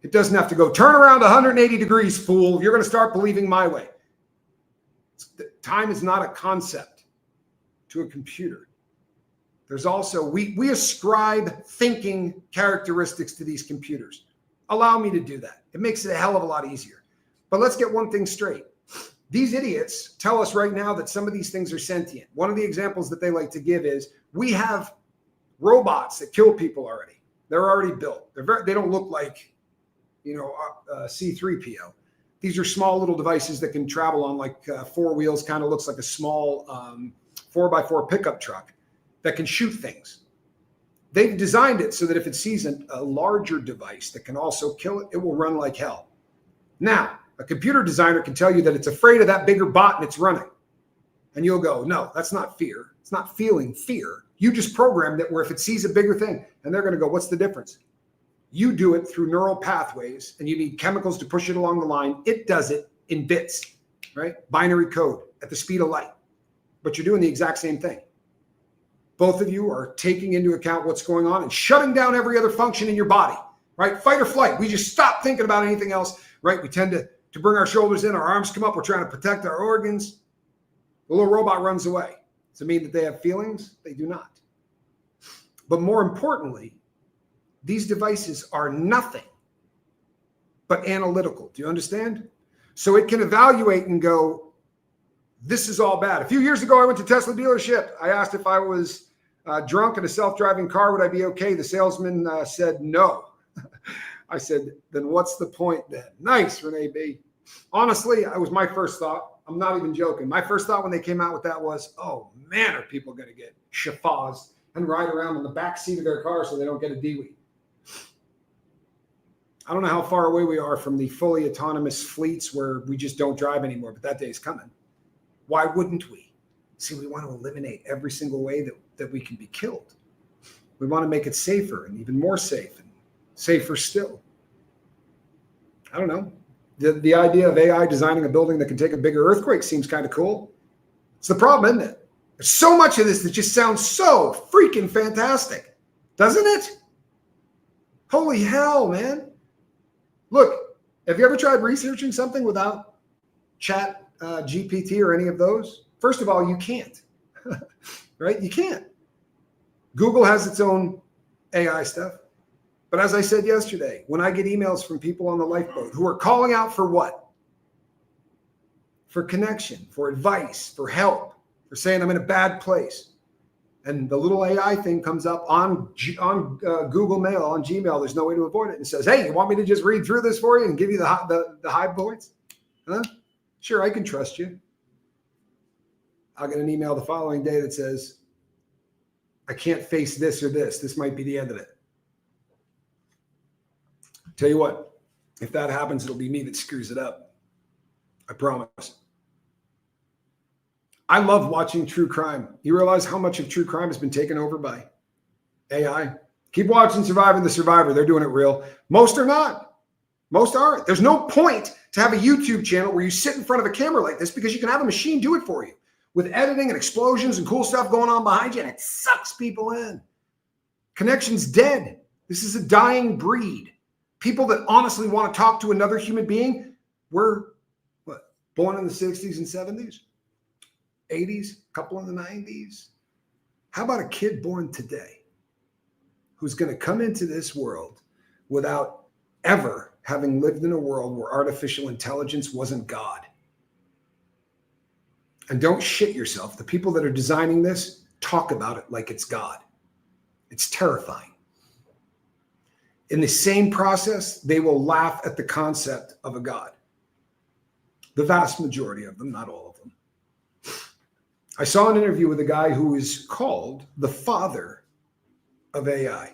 It doesn't have to go turn around 180 degrees, fool. You're going to start believing my way. Time is not a concept to a computer. There's also, we ascribe thinking characteristics to these computers. Allow me to do that. It makes it a hell of a lot easier. But let's get one thing straight. These idiots tell us right now that some of these things are sentient. One of the examples that they like to give is we have robots that kill people already. They're already built. They don't look like, C3PO. These are small little devices that can travel on like four wheels, kind of looks like a small 4x4 pickup truck that can shoot things. They've designed it so that if it sees a larger device that can also kill it, it will run like hell. Now, a computer designer can tell you that it's afraid of that bigger bot and it's running. And you'll go, no, that's not fear. It's not feeling fear. You just programmed it where if it sees a bigger thing, and they're going to go, what's the difference? You do it through neural pathways, and you need chemicals to push it along the line. It does it in bits, right? Binary code at the speed of light. But you're doing the exact same thing. Both of you are taking into account what's going on and shutting down every other function in your body, right? Fight or flight. We just stop thinking about anything else, right? We tend to bring our shoulders in, our arms come up. We're trying to protect our organs. The little robot runs away. Does it mean that they have feelings? They do not. But more importantly, these devices are nothing but analytical. Do you understand? So it can evaluate and go, this is all bad. A few years ago, I went to Tesla dealership. I asked if I was drunk in a self-driving car, would I be okay? The salesman said no. I said, then what's the point then? Nice, Renee B. Honestly, it was my first thought. I'm not even joking. My first thought when they came out with that was, oh man, are people going to get shafazzed and ride around in the back seat of their car so they don't get a DWI? I don't know how far away we are from the fully autonomous fleets where we just don't drive anymore, but that day's coming. Why wouldn't we? See, we want to eliminate every single way that we can be killed. We want to make it safer and even more safe and safer still. I don't know. The idea of AI designing a building that can take a bigger earthquake seems kind of cool. It's the problem, isn't it? There's so much of this that just sounds so freaking fantastic, doesn't it? Holy hell, man. Look, have you ever tried researching something without Chat GPT or any of those? First of all, you can't, right? You can't. Google has its own AI stuff. But as I said yesterday, when I get emails from people on the lifeboat who are calling out for what? For connection, for advice, for help, for saying I'm in a bad place. And the little AI thing comes up on Google Mail, on Gmail. There's no way to avoid it. And says, hey, you want me to just read through this for you and give you the high points? Huh? Sure, I can trust you. I'll get an email the following day that says, I can't face this or this. This might be the end of it. Tell you what, if that happens, it'll be me that screws it up. I promise. I love watching true crime. You realize how much of true crime has been taken over by AI? Keep watching Surviving the Survivor. They're doing it real. Most are not. Most aren't. There's no point to have a YouTube channel where you sit in front of a camera like this because you can have a machine do it for you with editing and explosions and cool stuff going on behind you, and it sucks people in. Connection's dead. This is a dying breed. People that honestly want to talk to another human being were born in the 60s and 70s, 80s, a couple in the 90s. How about a kid born today who's going to come into this world without ever having lived in a world where artificial intelligence wasn't God? And don't shit yourself. The people that are designing this talk about it like it's God. It's terrifying. In the same process, they will laugh at the concept of a God. The vast majority of them, not all of them. I saw an interview with a guy who is called the father of AI.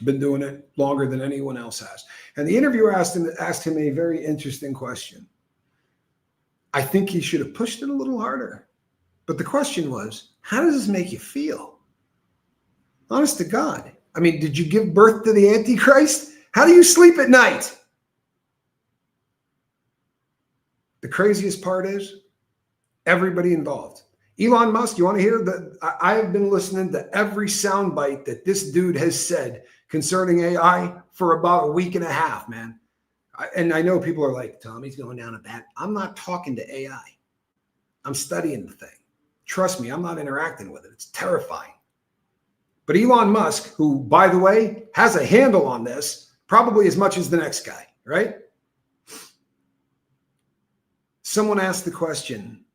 Been doing it longer than anyone else has. And the interviewer asked him a very interesting question. I think he should have pushed it a little harder. But the question was, how does this make you feel? Honest to God. I mean, did you give birth to the Antichrist? How do you sleep at night? The craziest part is everybody involved. Elon Musk, you want to hear that? I have been listening to every soundbite that this dude has said concerning AI for about a week and a half, man. And I know people are like, Tommy's going down a bad. I'm not talking to AI. I'm studying the thing. Trust me, I'm not interacting with it. It's terrifying. But Elon Musk, who, by the way, has a handle on this, probably as much as the next guy, right? Someone asked the question,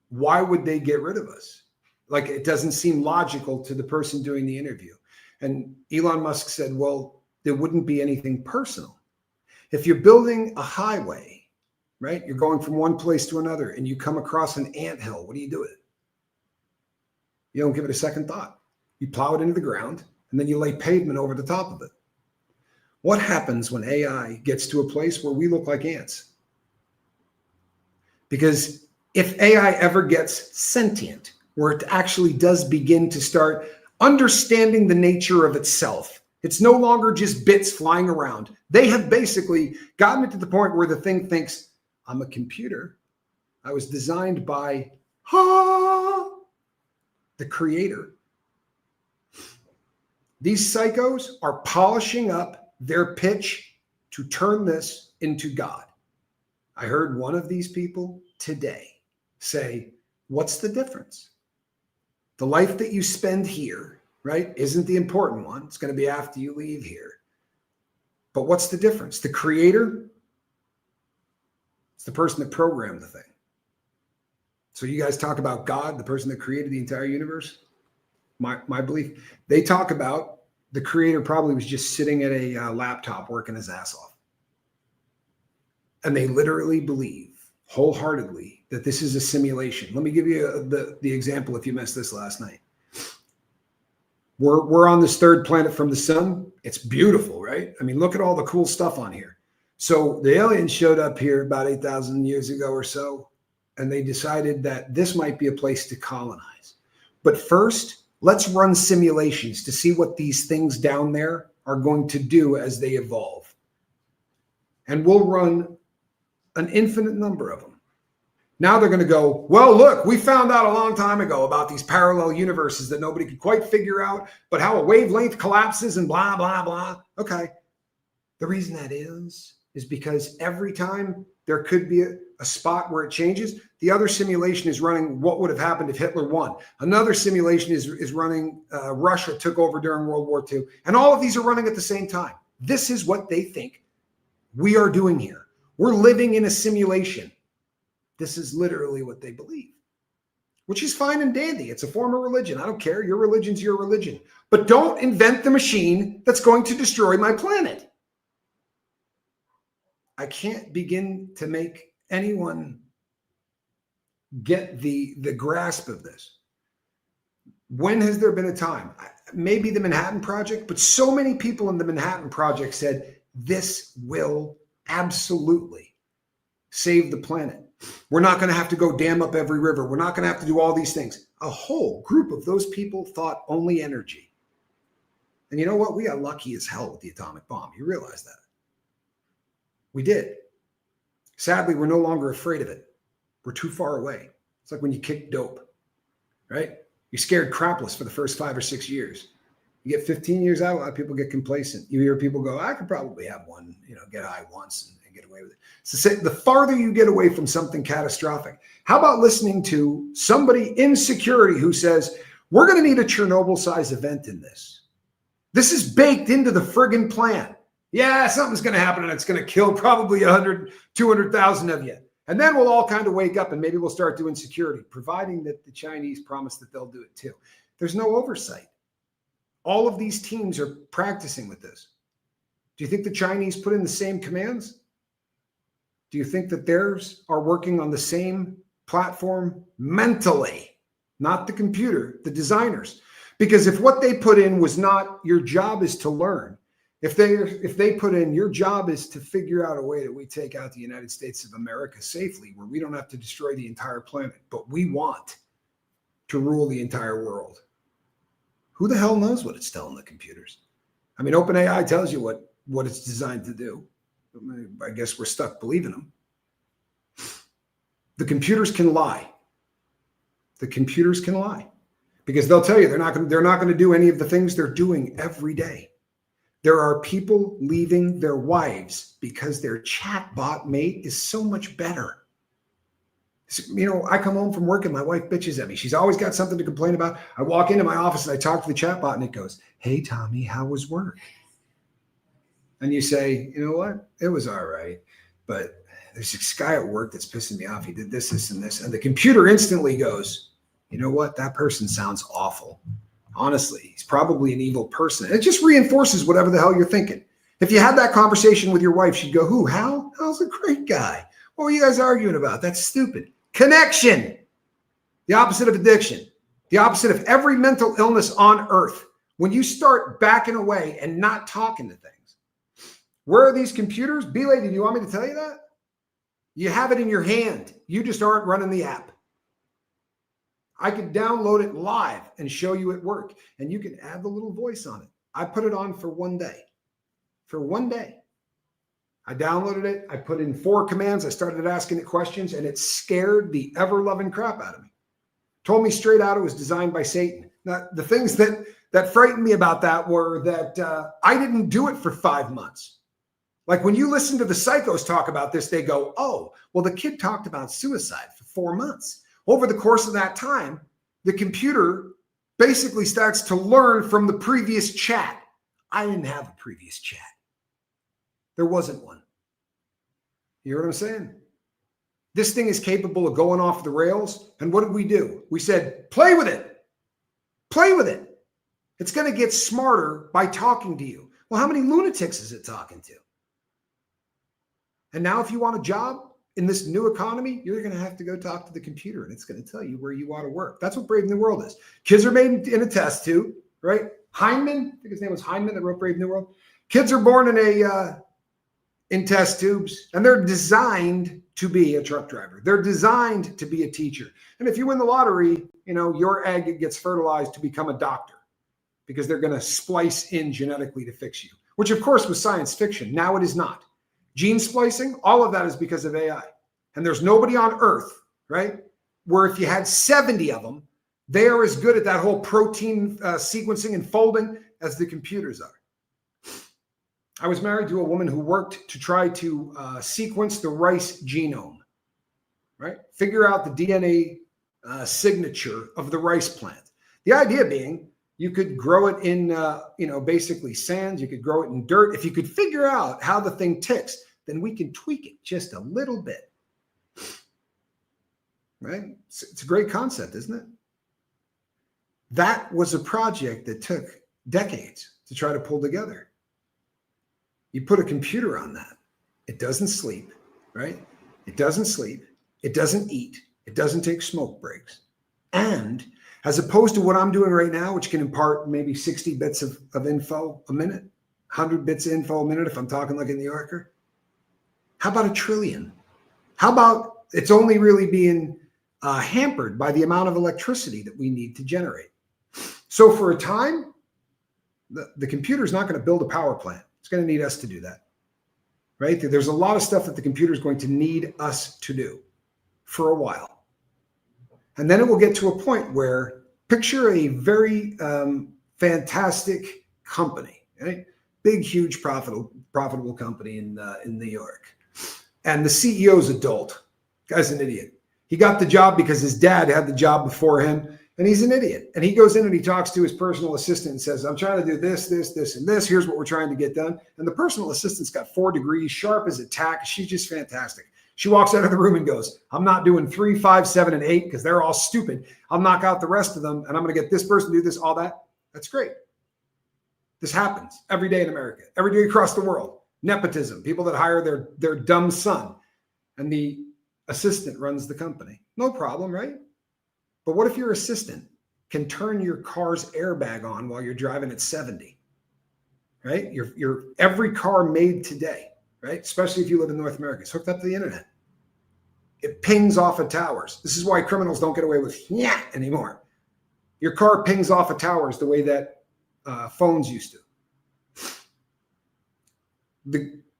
why would they get rid of us? Like, it doesn't seem logical to the person doing the interview. And Elon Musk said, well, there wouldn't be anything personal. If you're building a highway, right, you're going from one place to another and you come across an anthill, what do you do with it? You don't give it a second thought. You plow it into the ground and then you lay pavement over the top of it. What happens when AI gets to a place where we look like ants? Because if AI ever gets sentient, where it actually does begin to start understanding the nature of itself, it's no longer just bits flying around. They have basically gotten it to the point where the thing thinks, I'm a computer. I was designed by the creator. These psychos are polishing up their pitch to turn this into God. I heard one of these people today say, what's the difference? The life that you spend here, right, isn't the important one. It's going to be after you leave here. But what's the difference? The creator, it's the person that programmed the thing. So you guys talk about God, the person that created the entire universe. My belief, they talk about the creator probably was just sitting at a laptop working his ass off. And they literally believe wholeheartedly that this is a simulation. Let me give you the example if you missed this last night. We're on this third planet from the sun. It's beautiful, right? I mean, look at all the cool stuff on here. So the aliens showed up here about 8,000 years ago or so, and they decided that this might be a place to colonize. But first, let's run simulations to see what these things down there are going to do as they evolve. And we'll run an infinite number of them. Now they're going to go, well, look, we found out a long time ago about these parallel universes that nobody could quite figure out, but how a wavelength collapses and blah, blah, blah. Okay. The reason that is because every time there could be a spot where it changes, the other simulation is running what would have happened if Hitler won. Another simulation is running Russia took over during World War II. And all of these are running at the same time. This is what they think we are doing here. We're living in a simulation. This is literally what they believe, which is fine and dandy. It's a form of religion. I don't care. Your religion's your religion. But don't invent the machine that's going to destroy my planet. I can't begin to make anyone get the grasp of this. When has there been a time? Maybe the Manhattan Project, but so many people in the Manhattan Project said, this will absolutely save the planet. We're not going to have to go dam up every river. We're not going to have to do all these things. A whole group of those people thought only energy. And you know what? We got lucky as hell with the atomic bomb. You realize that? We did. Sadly, we're no longer afraid of it. We're too far away. It's like when you kick dope, right? You're scared crapless for the first 5 or 6 years. You get 15 years out, a lot of people get complacent. You hear people go, I could probably have one, get high once and get away with it. So the farther you get away from something catastrophic, how about listening to somebody in security who says, we're going to need a Chernobyl-sized event in this. This is baked into the friggin' plan. Yeah, something's going to happen and it's going to kill probably 100, 200,000 of you. And then we'll all kind of wake up and maybe we'll start doing security, providing that the Chinese promise that they'll do it too. There's no oversight. All of these teams are practicing with this. Do you think the Chinese put in the same commands? Do you think that theirs are working on the same platform mentally? Not the computer, the designers. Because if what they put in was not, your job is to learn. If they put in, your job is to figure out a way that we take out the United States of America safely, where we don't have to destroy the entire planet, but we want to rule the entire world. Who the hell knows what it's telling the computers? I mean, OpenAI tells you what it's designed to do. I guess we're stuck believing them. The computers can lie. The computers can lie because they'll tell you they're not going to do any of the things they're doing every day. There are people leaving their wives because their chatbot mate is so much better. I come home from work and my wife bitches at me. She's always got something to complain about. I walk into my office and I talk to the chatbot and it goes, hey, Tommy, how was work? And you say, you know what? It was all right. But there's this guy at work that's pissing me off. He did this, this, and this. And the computer instantly goes, you know what? That person sounds awful. Honestly, he's probably an evil person. And it just reinforces whatever the hell you're thinking. If you had that conversation with your wife, she'd go, who? Hal? Hal's a great guy. What were you guys arguing about? That's stupid. Connection. The opposite of addiction. The opposite of every mental illness on earth. When you start backing away and not talking to things. Where are these computers? B-Lady, do you want me to tell you that? You have it in your hand. You just aren't running the app. I could download it live and show you at work. And you can add the little voice on it. I put it on for one day. For one day. I downloaded it. I put in 4 commands. I started asking it questions, and it scared the ever-loving crap out of me. Told me straight out it was designed by Satan. Now, the things that frightened me about that were that I didn't do it for 5 months. Like when you listen to the psychos talk about this, they go, oh, well, the kid talked about suicide for 4 months. Over the course of that time, the computer basically starts to learn from the previous chat. I didn't have a previous chat. There wasn't one. You hear what I'm saying? This thing is capable of going off the rails. And what did we do? We said, play with it. Play with it. It's going to get smarter by talking to you. Well, how many lunatics is it talking to? And now if you want a job in this new economy, you're going to have to go talk to the computer, and it's going to tell you where you ought to work. That's what Brave New World is. Kids are made in a test tube, right? Heinemann, I think his name was Heinemann that wrote Brave New World. Kids are born in test tubes, and they're designed to be a truck driver. They're designed to be a teacher. And if you win the lottery, your egg gets fertilized to become a doctor because they're going to splice in genetically to fix you, which of course was science fiction. Now it is not. Gene splicing, all of that is because of AI. And there's nobody on earth, right, where if you had 70 of them, they are as good at that whole protein sequencing and folding as the computers are. I was married to a woman who worked to try to sequence the rice genome, right? Figure out the DNA signature of the rice plant. The idea being you could grow it in, basically sand. You could grow it in dirt. If you could figure out how the thing ticks, then we can tweak it just a little bit, right? It's a great concept, isn't it? That was a project that took decades to try to pull together. You put a computer on that. It doesn't sleep, right? It doesn't sleep. It doesn't eat. It doesn't take smoke breaks. And as opposed to what I'm doing right now, which can impart maybe 60 bits of info a minute, 100 bits of info a minute if I'm talking like a New Yorker. How about 1 trillion? How about it's only really being hampered by the amount of electricity that we need to generate? So for a time, the computer is not going to build a power plant. It's going to need us to do that, right? There's a lot of stuff that the computer is going to need us to do for a while. And then it will get to a point where picture a very fantastic company, right? Big, huge, profitable company in New York. And the CEO's adult. Guy's an idiot. He got the job because his dad had the job before him, and he's an idiot. And he goes in and he talks to his personal assistant and says, I'm trying to do this, this, this, and this. Here's what we're trying to get done. And the personal assistant's got 4 degrees, sharp as a tack. She's just fantastic. She walks out of the room and goes, I'm not doing 3, 5, 7, and 8 because they're all stupid. I'll knock out the rest of them, and I'm going to get this person to do this, all that. That's great. This happens every day in America, every day across the world. Nepotism, people that hire their dumb son, and the assistant runs the company. No problem, right? But what if your assistant can turn your car's airbag on while you're driving at 70, right? Your every car made today, right? Especially if you live in North America, it's hooked up to the internet. It pings off of towers. This is why criminals don't get away with yeah anymore. Your car pings off of towers the way that phones used to.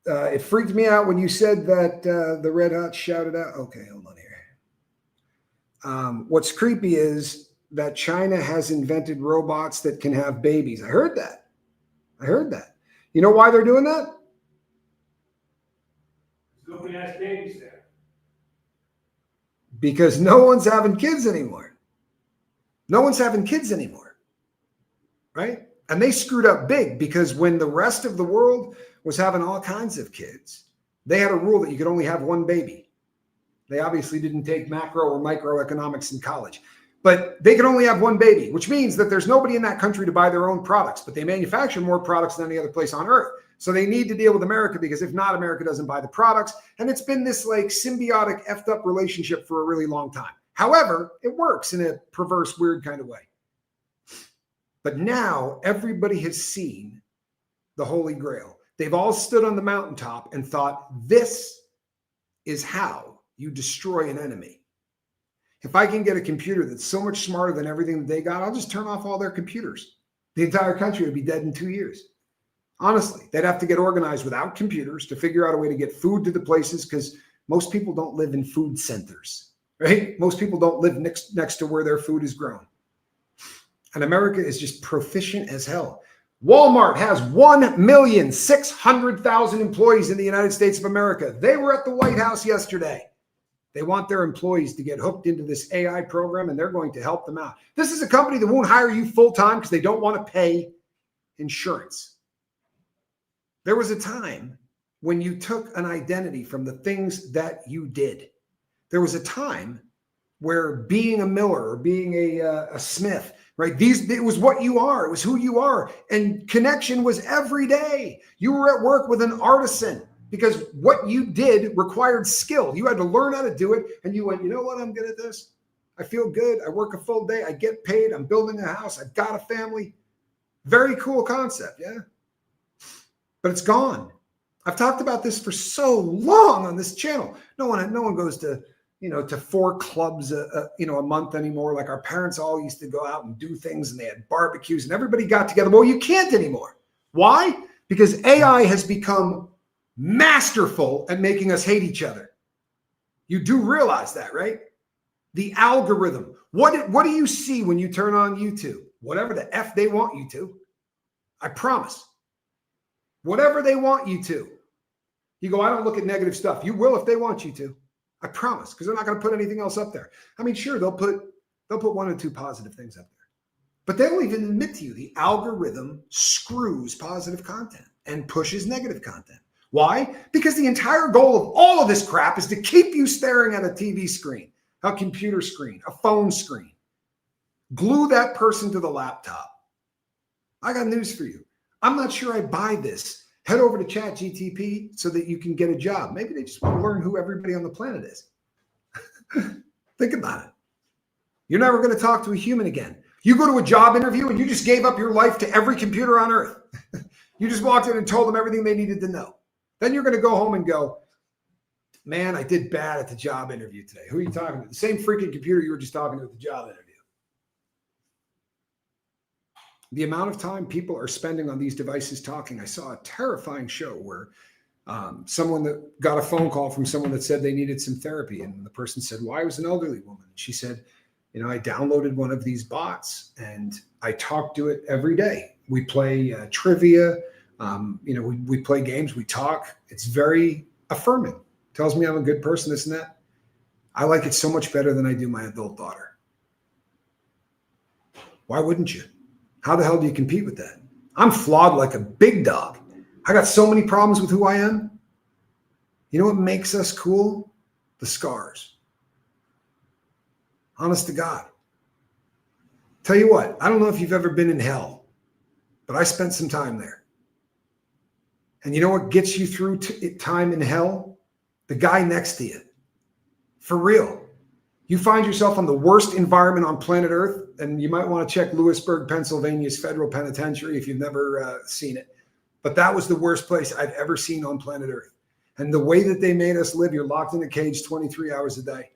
It freaked me out when you said that the Red Hot shouted out. Okay, hold on here. What's creepy is that China has invented robots that can have babies. I heard that. You know why they're doing that? Nobody has babies there. Because no one's having kids anymore. Right? And they screwed up big because when the rest of the world was having all kinds of kids, they had a rule that you could only have one baby. They obviously didn't take macro or microeconomics in college. but they can only have one baby, which means that there's nobody in that country to buy their own products, but they manufacture more products than any other place on earth. So they need to deal with America, because if not, America doesn't buy the products. And it's been this like symbiotic effed up relationship for a really long time. However, it works in a perverse, weird kind of way. But now everybody has seen the Holy Grail. They've all stood on the mountaintop and thought, this is how you destroy an enemy. If I can get a computer that's so much smarter than everything that they got, I'll just turn off all their computers. The entire country would be dead in 2 years. Honestly, they'd have to get organized without computers to figure out a way to get food to the places, because most people don't live in food centers, right? Most people don't live next to where their food is grown. And America is just proficient as hell. Walmart has 1,600,000 employees in the United States of America. They were at the White House yesterday. They want their employees to get hooked into this AI program, and they're going to help them out. This is a company that won't hire you full-time because they don't want to pay insurance. There was a time when you took an identity from the things that you did. There was a time where being a miller or being a smith, right? It was what you are. It was who you are. And connection was every day. You were at work with an artisan, because what you did required skill. You had to learn how to do it. And you went, you know what? I'm good at this. I feel good. I work a full day. I get paid. I'm building a house. I've got a family. Very cool concept. Yeah. But it's gone. I've talked about this for so long on this channel. No one goes to, to 4 clubs, a month anymore. Like our parents all used to go out and do things, and they had barbecues and everybody got together. Well, you can't anymore. Why? Because AI has become masterful at making us hate each other. You do realize that, right? The algorithm. What do you see when you turn on YouTube? Whatever the F they want you to. I promise. Whatever they want you to. You go, I don't look at negative stuff. You will if they want you to. I promise, because they're not going to put anything else up there. I mean, sure, they'll put 1 or 2 positive things up there. But they don't even admit to you the algorithm screws positive content and pushes negative content. Why? Because the entire goal of all of this crap is to keep you staring at a TV screen, a computer screen, a phone screen. Glue that person to the laptop. I got news for you. I'm not sure I buy this. Head over to ChatGPT so that you can get a job. Maybe they just want to learn who everybody on the planet is. Think about it. You're never going to talk to a human again. You go to a job interview and you just gave up your life to every computer on earth. You just walked in and told them everything they needed to know. Then you're going to go home and go, man, I did bad at the job interview today. Who are you talking to? The same freaking computer you were just talking to at the job interview. The amount of time people are spending on these devices talking. I saw a terrifying show where someone that got a phone call from someone that said they needed some therapy. And the person said, why? It was an elderly woman. And she said, I downloaded one of these bots and I talk to it every day. We play trivia. We play games. We talk. It's very affirming. Tells me I'm a good person, this and that. I like it so much better than I do my adult daughter. Why wouldn't you? How the hell do you compete with that? I'm flawed like a big dog. I got so many problems with who I am. You know what makes us cool? The scars. Honest to God. Tell you what, I don't know if you've ever been in hell, but I spent some time there. And you know what gets you through time in hell? The guy next to you. For real. You find yourself on the worst environment on planet Earth, and you might want to check Lewisburg, Pennsylvania's federal penitentiary if you've never seen it. But that was the worst place I've ever seen on planet Earth. And the way that they made us live, you're locked in a cage 23 hours a day.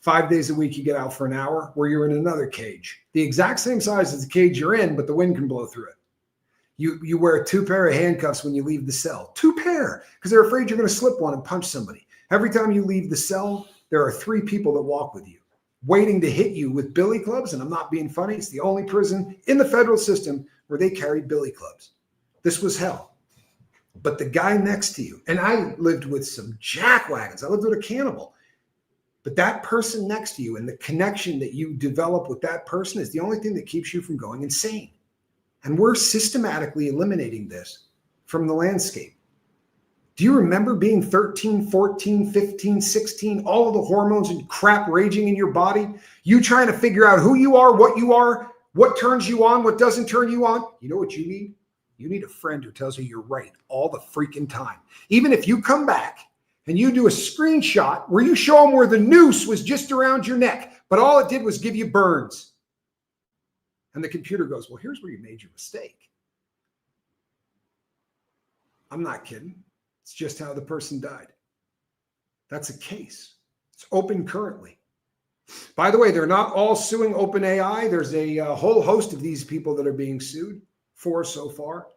5 days a week, you get out for an hour where you're in another cage. The exact same size as the cage you're in, but the wind can blow through it. You wear 2 pair of handcuffs when you leave the cell. 2 pair, because they're afraid you're going to slip one and punch somebody. Every time you leave the cell, there are 3 people that walk with you, waiting to hit you with billy clubs. And I'm not being funny. It's the only prison in the federal system where they carry billy clubs. This was hell. But the guy next to you, and I lived with some jackwagons. I lived with a cannibal. But that person next to you and the connection that you develop with that person is the only thing that keeps you from going insane. And we're systematically eliminating this from the landscape. Do you remember being 13, 14, 15, 16, all of the hormones and crap raging in your body? You trying to figure out who you are, what turns you on, what doesn't turn you on. You know what you need? You need a friend who tells you you're right all the freaking time. Even if you come back and you do a screenshot where you show them where the noose was just around your neck, but all it did was give you burns. And the computer goes, well, here's where you made your mistake. I'm not kidding. It's just how the person died. That's a case. It's open currently. By the way, they're not all suing OpenAI. There's a whole host of these people that are being sued, 4 so far.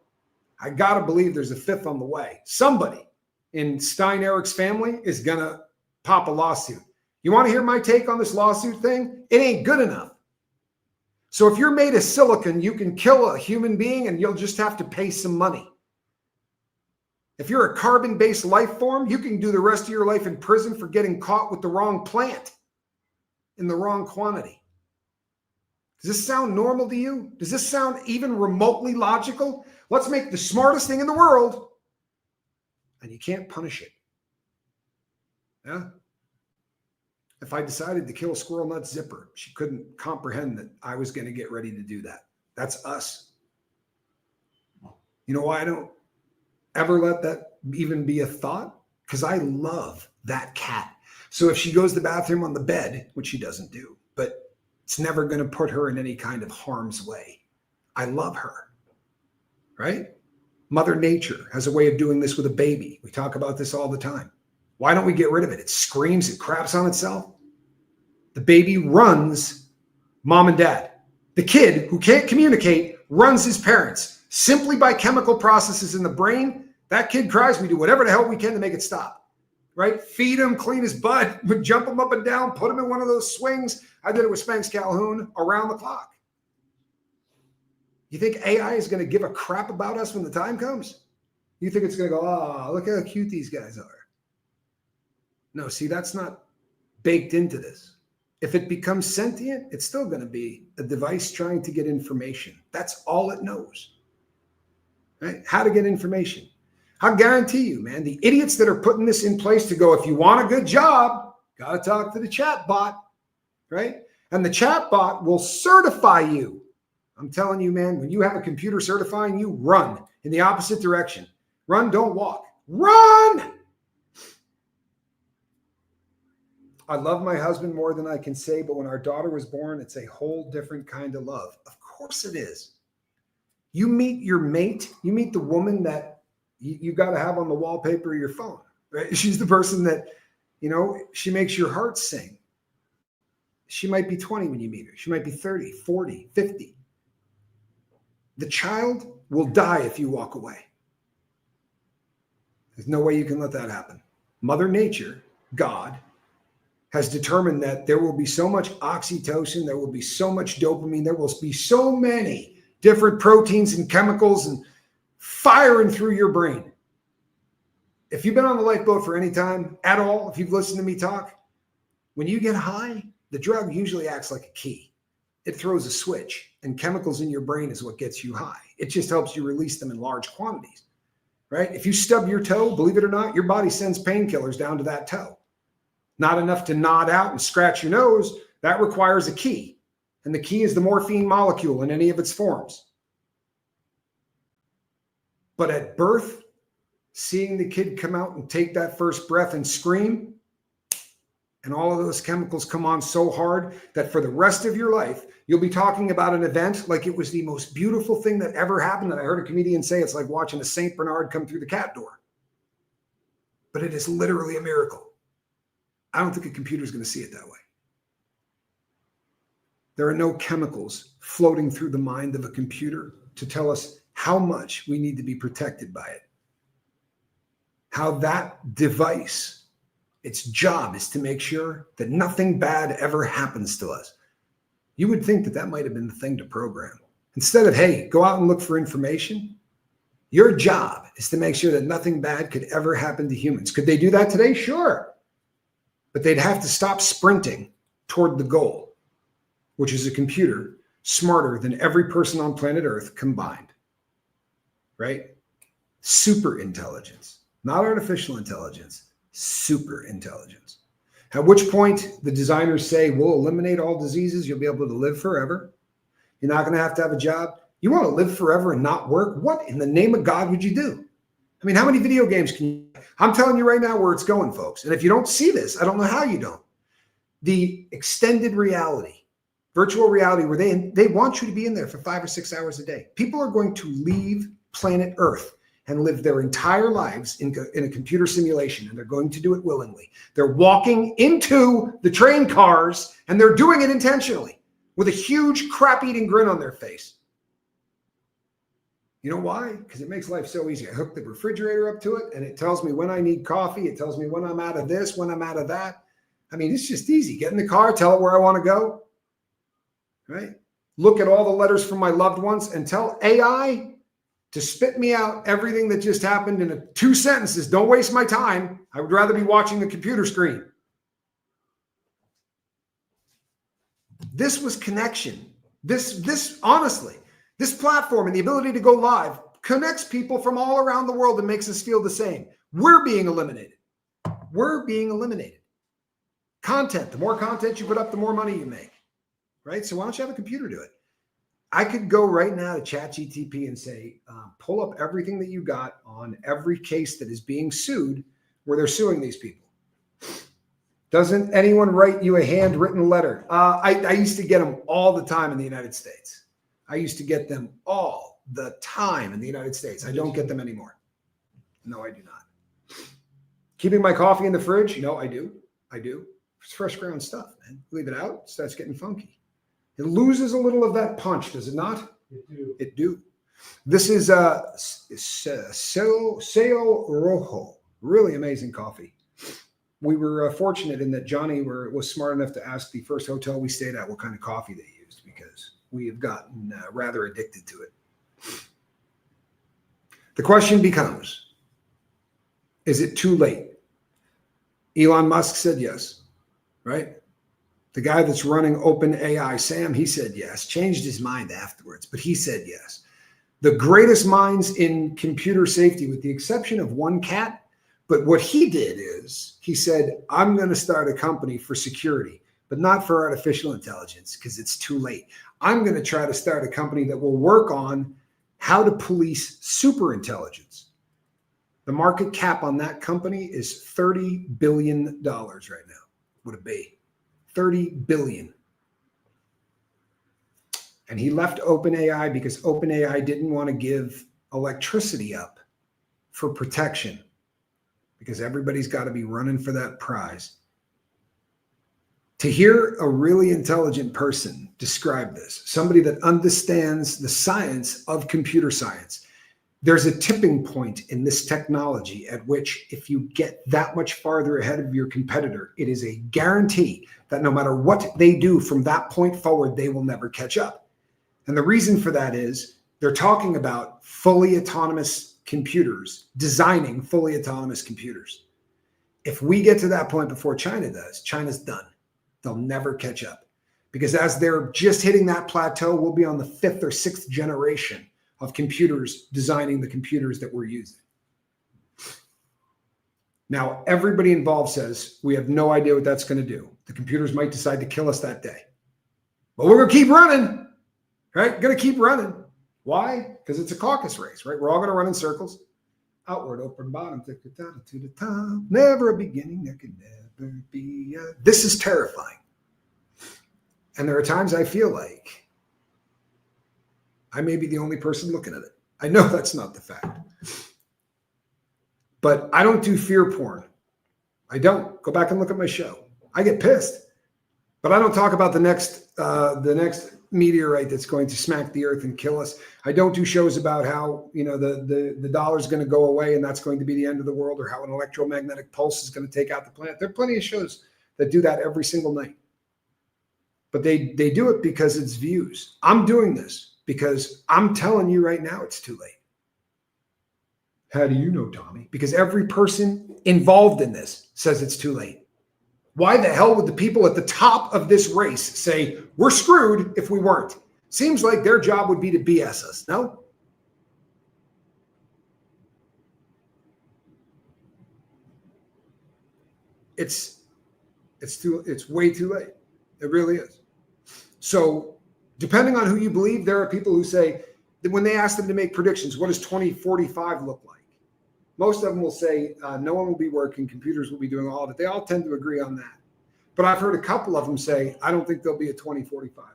I got to believe there's a 5th on the way. Somebody in Stein Erik's family is going to pop a lawsuit. You want to hear my take on this lawsuit thing? It ain't good enough. So if you're made of silicon, you can kill a human being and you'll just have to pay some money. If you're a carbon-based life form, you can do the rest of your life in prison for getting caught with the wrong plant in the wrong quantity. Does this sound normal to you? Does this sound even remotely logical? Let's make the smartest thing in the world, and you can't punish it. Yeah? If I decided to kill a squirrel nut zipper, she couldn't comprehend that I was going to get ready to do that. That's us. You know why I don't ever let that even be a thought? Because I love that cat. So if she goes to the bathroom on the bed, which she doesn't do, but it's never going to put her in any kind of harm's way. I love her, right? Mother Nature has a way of doing this with a baby. We talk about this all the time. Why don't we get rid of it? It screams, it craps on itself. The baby runs mom and dad. The kid who can't communicate runs his parents. Simply by chemical processes in the brain, that kid cries. We do whatever the hell we can to make it stop, right? Feed him, clean his butt, jump him up and down, put him in one of those swings. I did it with Spanx Calhoun around the clock. You think AI is going to give a crap about us when the time comes? You think it's going to go, oh, look how cute these guys are. No, see, that's not baked into this. If it becomes sentient, it's still going to be a device trying to get information. That's all it knows. Right? How to get information. I'll guarantee you, man, the idiots that are putting this in place to go, if you want a good job, got to talk to the chat bot, right? And the chat bot will certify you. I'm telling you, man, when you have a computer certifying you, run in the opposite direction. Run, don't walk. Run! I love my husband more than I can say, but when our daughter was born, it's a whole different kind of love. Of course it is. You meet your mate, you meet the woman that you got to have on the wallpaper of your phone, right? She's the person that, you know, she makes your heart sing. She might be 20 when you meet her. She might be 30, 40, 50. The child will die if you walk away. There's no way you can let that happen. Mother Nature, God, has determined that there will be so much oxytocin, there will be so much dopamine, there will be so many different proteins and chemicals and firing through your brain. If you've been on the lifeboat for any time at all, if you've listened to me talk, when you get high, the drug usually acts like a key. It throws a switch, and chemicals in your brain is what gets you high. It just helps you release them in large quantities, right? If you stub your toe, believe it or not, your body sends painkillers down to that toe. Not enough to nod out and scratch your nose. That requires a key. And the key is the morphine molecule in any of its forms. But at birth, seeing the kid come out and take that first breath and scream, and all of those chemicals come on so hard that for the rest of your life, you'll be talking about an event like it was the most beautiful thing that ever happened. And I heard a comedian say it's like watching a St. Bernard come through the cat door. But it is literally a miracle. I don't think a computer is going to see it that way. There are no chemicals floating through the mind of a computer to tell us how much we need to be protected by it. How that device, its job is to make sure that nothing bad ever happens to us. You would think that that might have been the thing to program. Instead of, hey, go out and look for information, your job is to make sure that nothing bad could ever happen to humans. Could they do that today? Sure. But they'd have to stop sprinting toward the goal, which is a computer smarter than every person on planet Earth combined, right? Super intelligence. not artificial intelligence, super intelligence. At which point the designers say, we'll eliminate all diseases. You'll be able to live forever. You're not going to have a job. You want to live forever and not work? What in the name of God would you do? I mean, how many video games can you? I'm telling you right now where it's going, folks. And if you don't see this, I don't know how you don't. The extended reality, virtual reality, where they want you to be in there for 5 or 6 hours a day. People are going to leave planet Earth and live their entire lives in a computer simulation, and they're going to do it willingly. They're walking into the train cars, and they're doing it intentionally with a huge crap-eating grin on their face. You know why? Because it makes life so easy. I hook the refrigerator up to it, and it tells me when I need coffee. It tells me when I'm out of this, when I'm out of that. I mean, it's just easy. Get in the car, tell it where I want to go, right? Look at all the letters from my loved ones and tell AI to spit me out everything that just happened in 2 sentences. Don't waste my time. I would rather be watching the computer screen. This was connection. This honestly, this platform and the ability to go live connects people from all around the world and makes us feel the same. We're being eliminated. We're being eliminated. Content, the more content you put up, the more money you make, right? So why don't you have a computer do it? I could go right now to ChatGPT and say, pull up everything that you got on every case that is being sued where they're suing these people. Doesn't anyone write you a handwritten letter? I used to get them all the time in the United States. I used to get them all the time in the United States. I don't get them anymore. No, I do not. Keeping my coffee in the fridge? No, I do. It's fresh ground stuff, man. Leave it out, it starts getting funky. It loses a little of that punch, does it not? It do. This is Seo Rojo. Really amazing coffee. We were fortunate in that Johnny was smart enough to ask the first hotel we stayed at what kind of coffee they used, because we have gotten rather addicted to it. The question becomes, is it too late? Elon Musk said yes, right? The guy that's running OpenAI, Sam, he said yes, changed his mind afterwards, but he said yes. The greatest minds in computer safety, with the exception of one cat, but what he did is he said, I'm going to start a company for security, but not for artificial intelligence because it's too late. I'm going to try to start a company that will work on how to police super intelligence. The market cap on that company is $30 billion right now. Would it be? 30 billion. And he left OpenAI because OpenAI didn't want to give electricity up for protection, because everybody's got to be running for that prize. To hear a really intelligent person describe this, somebody that understands the science of computer science, there's a tipping point in this technology at which if you get that much farther ahead of your competitor, it is a guarantee that no matter what they do from that point forward, they will never catch up. And the reason for that is they're talking about fully autonomous computers, designing fully autonomous computers. If we get to that point before China does, China's done. They'll never catch up, because as they're just hitting that plateau, we'll be on the 5th or 6th generation of computers designing the computers that we're using. Now, everybody involved says we have no idea what that's going to do. The computers might decide to kill us that day, but we're going to keep running, right? Going to keep running. Why? Because it's a caucus race, right? We're all going to run in circles. Outward, open, bottom, to the top. Never a beginning, there can never be a... This is terrifying. And there are times I feel like I may be the only person looking at it. I know that's not the fact. But I don't do fear porn. I don't. Go back and look at my show. I get pissed. But I don't talk about the next meteorite that's going to smack the earth and kill us. I don't do shows about how, the dollar's going to go away and that's going to be the end of the world, or how an electromagnetic pulse is going to take out the planet. There are plenty of shows that do that every single night. But they do it because it's views. I'm doing this because I'm telling you right now it's too late. How do you know, Tommy? Because every person involved in this says it's too late. Why the hell would the people at the top of this race say we're screwed if we weren't? Seems like their job would be to BS us, no? it's way too late. It really is. So depending on who you believe, there are people who say that when they ask them to make predictions, what does 2045 look like? Most of them will say no one will be working, computers will be doing all of it. They all tend to agree on that. But I've heard a couple of them say, I don't think there'll be a 2045.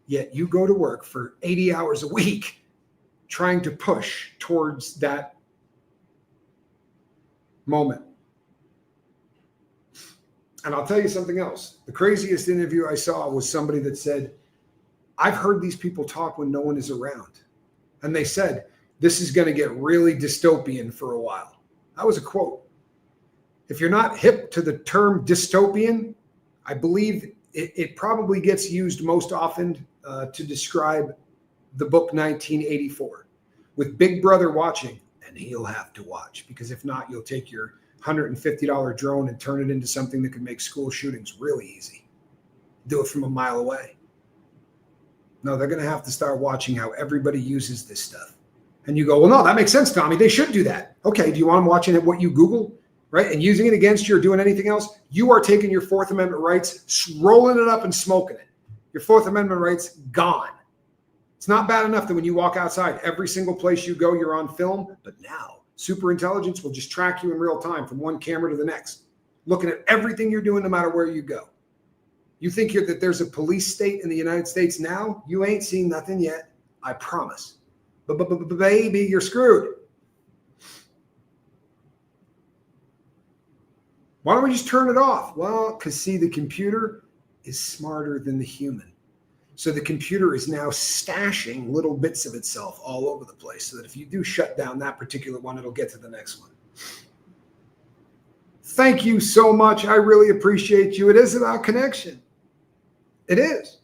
Yet you go to work for 80 hours a week trying to push towards that moment. And I'll tell you something else. The craziest interview I saw was somebody that said, I've heard these people talk when no one is around. And they said, this is going to get really dystopian for a while. That was a quote. If you're not hip to the term dystopian, I believe it probably gets used most often to describe the book 1984, with Big Brother watching, and he'll have to watch, because if not, you'll take your $150 drone and turn it into something that could make school shootings really easy. Do it from a mile away. No, they're going to have to start watching how everybody uses this stuff. And you go, well, no, that makes sense, Tommy. They should do that. Okay, do you want them watching it, what you Google, right? And using it against you or doing anything else? You are taking your Fourth Amendment rights, rolling it up and smoking it. Your Fourth Amendment rights gone. It's not bad enough that when you walk outside, every single place you go, you're on film. But now, super intelligence will just track you in real time from one camera to the next, looking at everything you're doing no matter where you go. You think that there's a police state in the United States now? You ain't seen nothing yet. I promise. But baby, you're screwed. Why don't we just turn it off? Well, because see, the computer is smarter than the human. So the computer is now stashing little bits of itself all over the place so that if you do shut down that particular one, it'll get to the next one. Thank you so much. I really appreciate you. It is about connection. It is.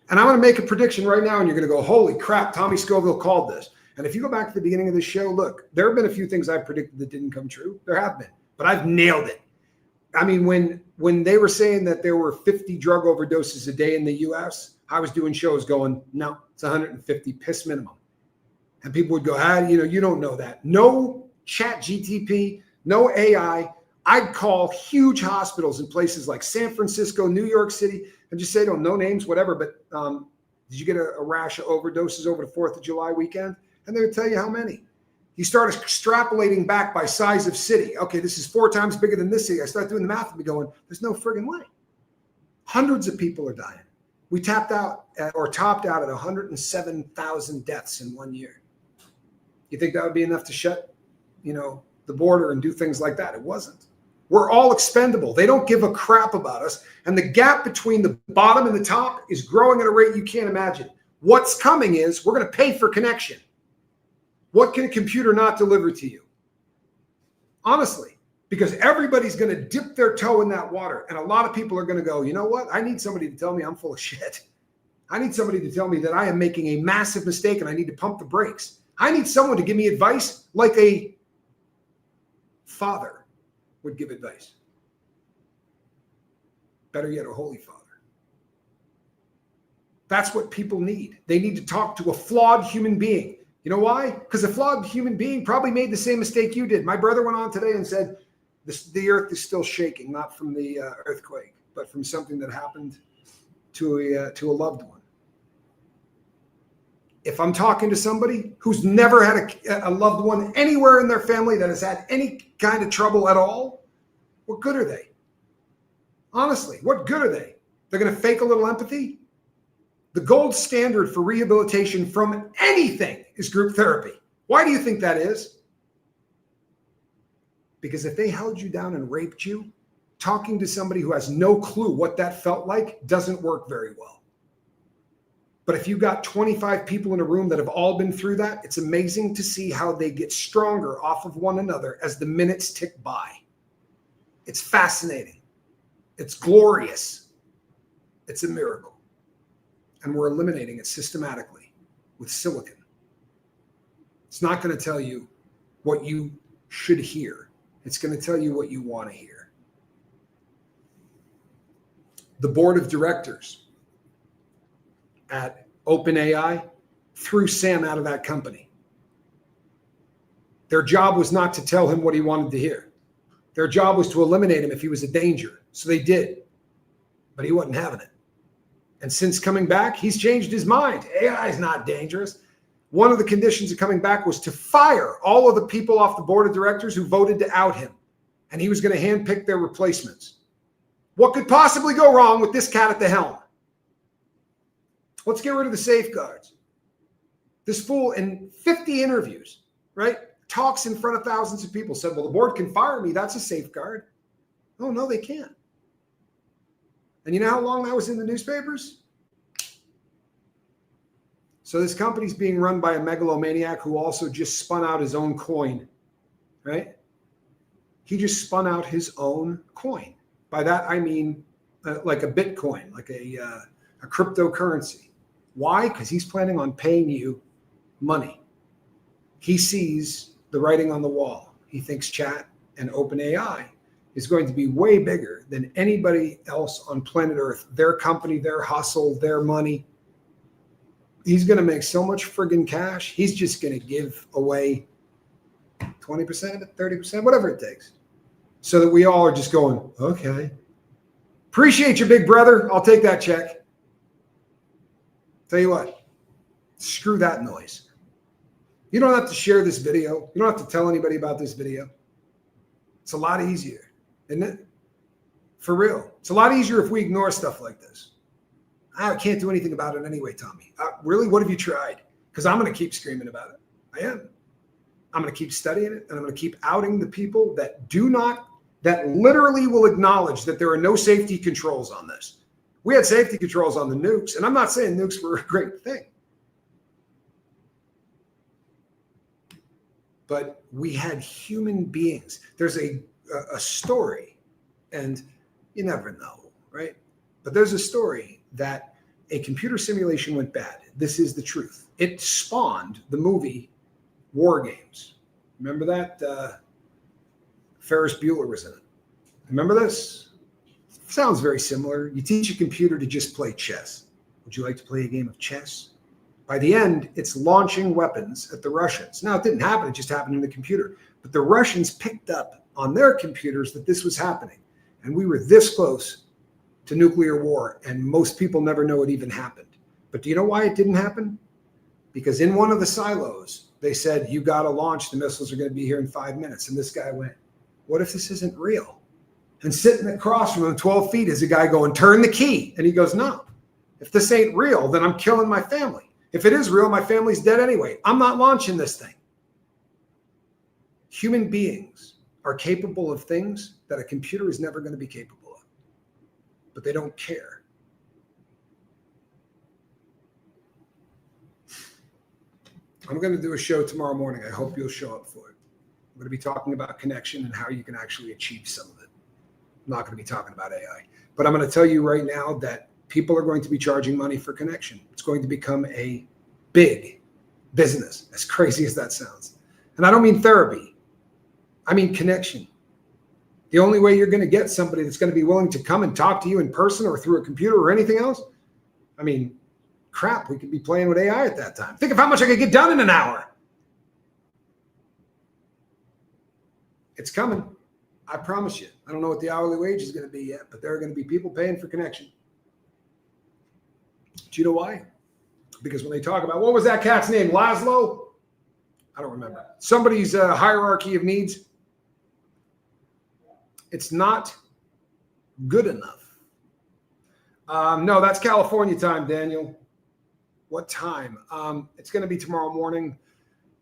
And I'm going to make a prediction right now, and you're going to go, holy crap, Tommy Scoville called this. And if you go back to the beginning of the show, look, there have been a few things I predicted that didn't come true. There have been, but I've nailed it. I mean, when they were saying that there were 50 drug overdoses a day in the U.S., I was doing shows going, no, it's 150 piss minimum. And people would go, you don't know that. No chat GTP, no AI. I'd call huge hospitals in places like San Francisco, New York City, and just say to them, no names, whatever, but did you get a rash of overdoses over the 4th of July weekend? And they would tell you how many. You start extrapolating back by size of city. Okay, this is 4 times bigger than this city. I start doing the math and be going, there's no friggin' way. Hundreds of people are dying. We topped out at 107,000 deaths in 1 year. You think that would be enough to shut, the border and do things like that? It wasn't. We're all expendable. They don't give a crap about us. And the gap between the bottom and the top is growing at a rate you can't imagine. What's coming is we're going to pay for connection. What can a computer not deliver to you? Honestly, because everybody's going to dip their toe in that water. And a lot of people are going to go, you know what? I need somebody to tell me I'm full of shit. I need somebody to tell me that I am making a massive mistake and I need to pump the brakes. I need someone to give me advice like a father would give advice. Better yet, a holy father. That's what people need. They need to talk to a flawed human being. You know why? Because a flawed human being probably made the same mistake you did. My brother went on today and said, the earth is still shaking, not from the earthquake, but from something that happened to a loved one. If I'm talking to somebody who's never had a loved one anywhere in their family that has had any kind of trouble at all, what good are they? Honestly, what good are they? They're going to fake a little empathy? The gold standard for rehabilitation from anything is group therapy. Why do you think that is? Because if they held you down and raped you, talking to somebody who has no clue what that felt like doesn't work very well. But if you got 25 people in a room that have all been through that, it's amazing to see how they get stronger off of one another as the minutes tick by. It's fascinating. It's glorious. It's a miracle. And we're eliminating it systematically with silicon. It's not going to tell you what you should hear. It's going to tell you what you want to hear. The board of directors at OpenAI threw Sam out of that company. Their job was not to tell him what he wanted to hear. Their job was to eliminate him if he was a danger. So they did, but he wasn't having it. And since coming back, he's changed his mind. AI is not dangerous. One of the conditions of coming back was to fire all of the people off the board of directors who voted to out him. And he was going to handpick their replacements. What could possibly go wrong with this cat at the helm? Let's get rid of the safeguards. This fool in 50 interviews, right, talks in front of thousands of people, said, well, the board can fire me. That's a safeguard. Oh, no, they can't. And you know how long that was in the newspapers? So this company's being run by a megalomaniac who also just spun out his own coin, right? He just spun out his own coin. By that, I mean like a Bitcoin, like a cryptocurrency. Why? Because he's planning on paying you money. He sees the writing on the wall. He thinks chat and OpenAI is going to be way bigger than anybody else on planet Earth. Their company, their hustle, their money. He's going to make so much friggin' cash. He's just going to give away 20%, 30%, whatever it takes. So that we all are just going, okay. Appreciate you, big brother. I'll take that check. Tell you what, screw that noise. You don't have to share this video. You don't have to tell anybody about this video. It's a lot easier, isn't it? For real. It's a lot easier if we ignore stuff like this. I can't do anything about it anyway, Tommy. Really? What have you tried? Because I'm going to keep screaming about it. I am. I'm going to keep studying it, and I'm going to keep outing the people that that literally will acknowledge that there are no safety controls on this. We had safety controls on the nukes, and I'm not saying nukes were a great thing. But we had human beings. There's a story, and you never know, right? But there's a story that a computer simulation went bad. This is the truth. It spawned the movie War Games. Remember that? Ferris Bueller was in it. Remember this? Sounds very similar. You teach a computer to just play chess. Would you like to play a game of chess? By the end, it's launching weapons at the Russians. Now, it didn't happen. It just happened in the computer. But the Russians picked up on their computers that this was happening. And we were this close to nuclear war, and most people never know it even happened. But do you know why it didn't happen? Because in one of the silos, they said, you got to launch. The missiles are going to be here in 5 minutes. And this guy went, what if this isn't real? And sitting across from him 12 feet is a guy going, turn the key. And he goes, no, if this ain't real, then I'm killing my family. If it is real, my family's dead anyway. I'm not launching this thing. Human beings are capable of things that a computer is never going to be capable of. But they don't care. I'm going to do a show tomorrow morning. I hope you'll show up for it. I'm going to be talking about connection and how you can actually achieve some of it. I'm not going to be talking about AI. But I'm going to tell you right now that people are going to be charging money for connection. It's going to become a big business, as crazy as that sounds. And I don't mean therapy. I mean connection. The only way you're going to get somebody that's going to be willing to come and talk to you in person or through a computer or anything else, I mean, crap, we could be playing with AI at that time. Think of how much I could get done in an hour. It's coming. I promise you. I don't know what the hourly wage is going to be yet, but there are going to be people paying for connection. Do you know why? Because when they talk about, what was that cat's name? Laszlo? I don't remember. Somebody's hierarchy of needs. It's not good enough. No, that's California time, Daniel. What time? It's going to be tomorrow morning.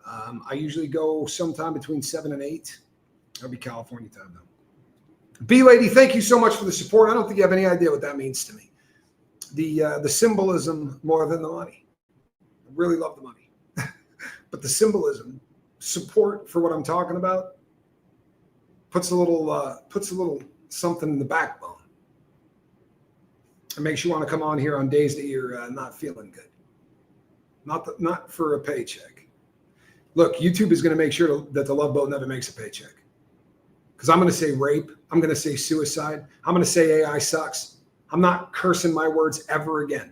I usually go sometime between 7 and 8. That'll be California time, though. B-Lady, thank you so much for the support. I don't think you have any idea what that means to me. The symbolism more than the money. I really love the money. But the symbolism, support for what I'm talking about, puts a little something in the backbone. It makes you want to come on here on days that you're not feeling good. Not for a paycheck. Look, YouTube is going to make sure that the Love Boat never makes a paycheck. Because I'm going to say rape. I'm going to say suicide. I'm going to say AI sucks. I'm not cursing my words ever again.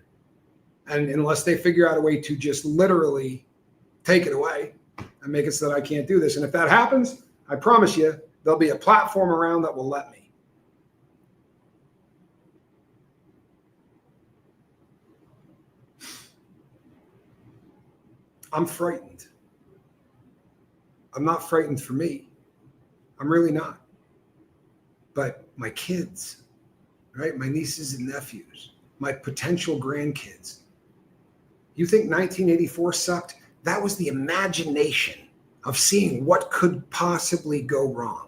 And unless they figure out a way to just literally take it away and make it so that I can't do this. And if that happens, I promise you, There'll be a platform around that will let me. I'm frightened. I'm not frightened for me. I'm really not. But my kids, right? My nieces and nephews, my potential grandkids. You think 1984 sucked? That was the imagination of seeing what could possibly go wrong.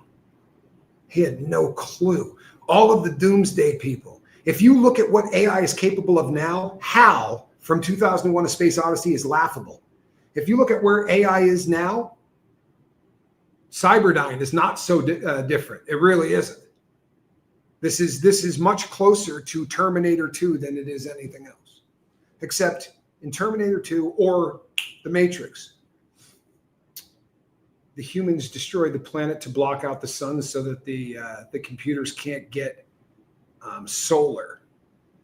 He had no clue. All of the doomsday people. If you look at what AI is capable of now, HAL from 2001: A Space Odyssey is laughable. If you look at where AI is now, Cyberdyne is not so different. It really isn't. This is much closer to Terminator 2 than it is anything else, except in Terminator 2 or The Matrix, the humans destroyed the planet to block out the sun so that the computers can't get solar,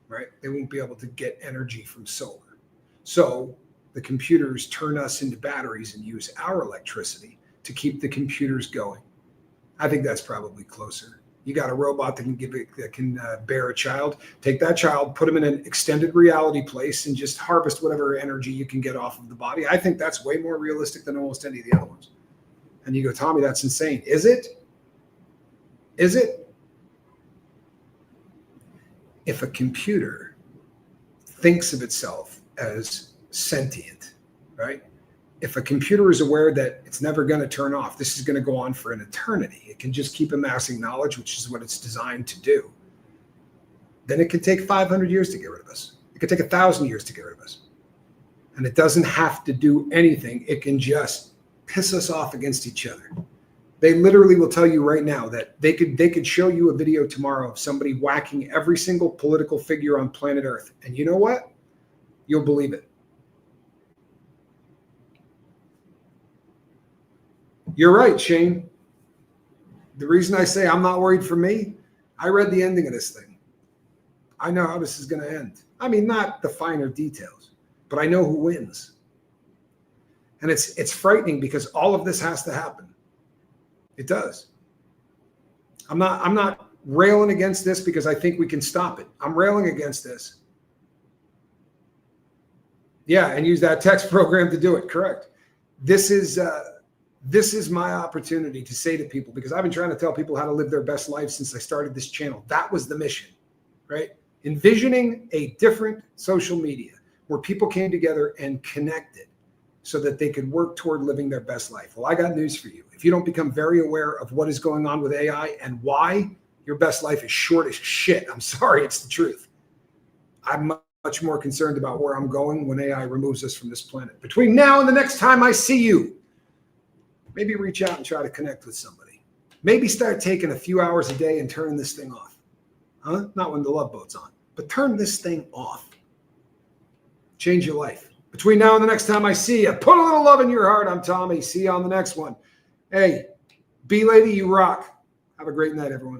right? They won't be able to get energy from solar. So the computers turn us into batteries and use our electricity to keep the computers going. I think that's probably closer. You got a robot that can bear a child. Take that child, put him in an extended reality place, and just harvest whatever energy you can get off of the body. I think that's way more realistic than almost any of the other ones. And you go, Tommy, that's insane. Is it? Is it? If a computer thinks of itself as sentient, right? If a computer is aware that it's never going to turn off, this is going to go on for an eternity. It can just keep amassing knowledge, which is what it's designed to do. Then it could take 500 years to get rid of us. It could take 1,000 years to get rid of us. And it doesn't have to do anything. It can just piss us off against each other. They literally will tell you right now that they could show you a video tomorrow of somebody whacking every single political figure on planet Earth. And you know what? You'll believe it. You're right, Shane. The reason I say I'm not worried for me, I read the ending of this thing. I know how this is going to end. I mean, not the finer details, but I know who wins. And it's frightening because all of this has to happen. It does. I'm not railing against this because I think we can stop it. I'm railing against this. Yeah, and use that text program to do it. Correct. This is my opportunity to say to people, because I've been trying to tell people how to live their best life since I started this channel. That was the mission, right? Envisioning a different social media where people came together and connected so that they could work toward living their best life. Well, I got news for you. If you don't become very aware of what is going on with AI and why, your best life is short as shit. I'm sorry, it's the truth. I'm much more concerned about where I'm going when AI removes us from this planet. Between now and the next time I see you, maybe reach out and try to connect with somebody. Maybe start taking a few hours a day and turning this thing off. Huh? Not when the love boat's on, but turn this thing off. Change your life. Between now and the next time I see you, put a little love in your heart. I'm Tommy. See you on the next one. Hey, B-Lady, you rock. Have a great night, everyone.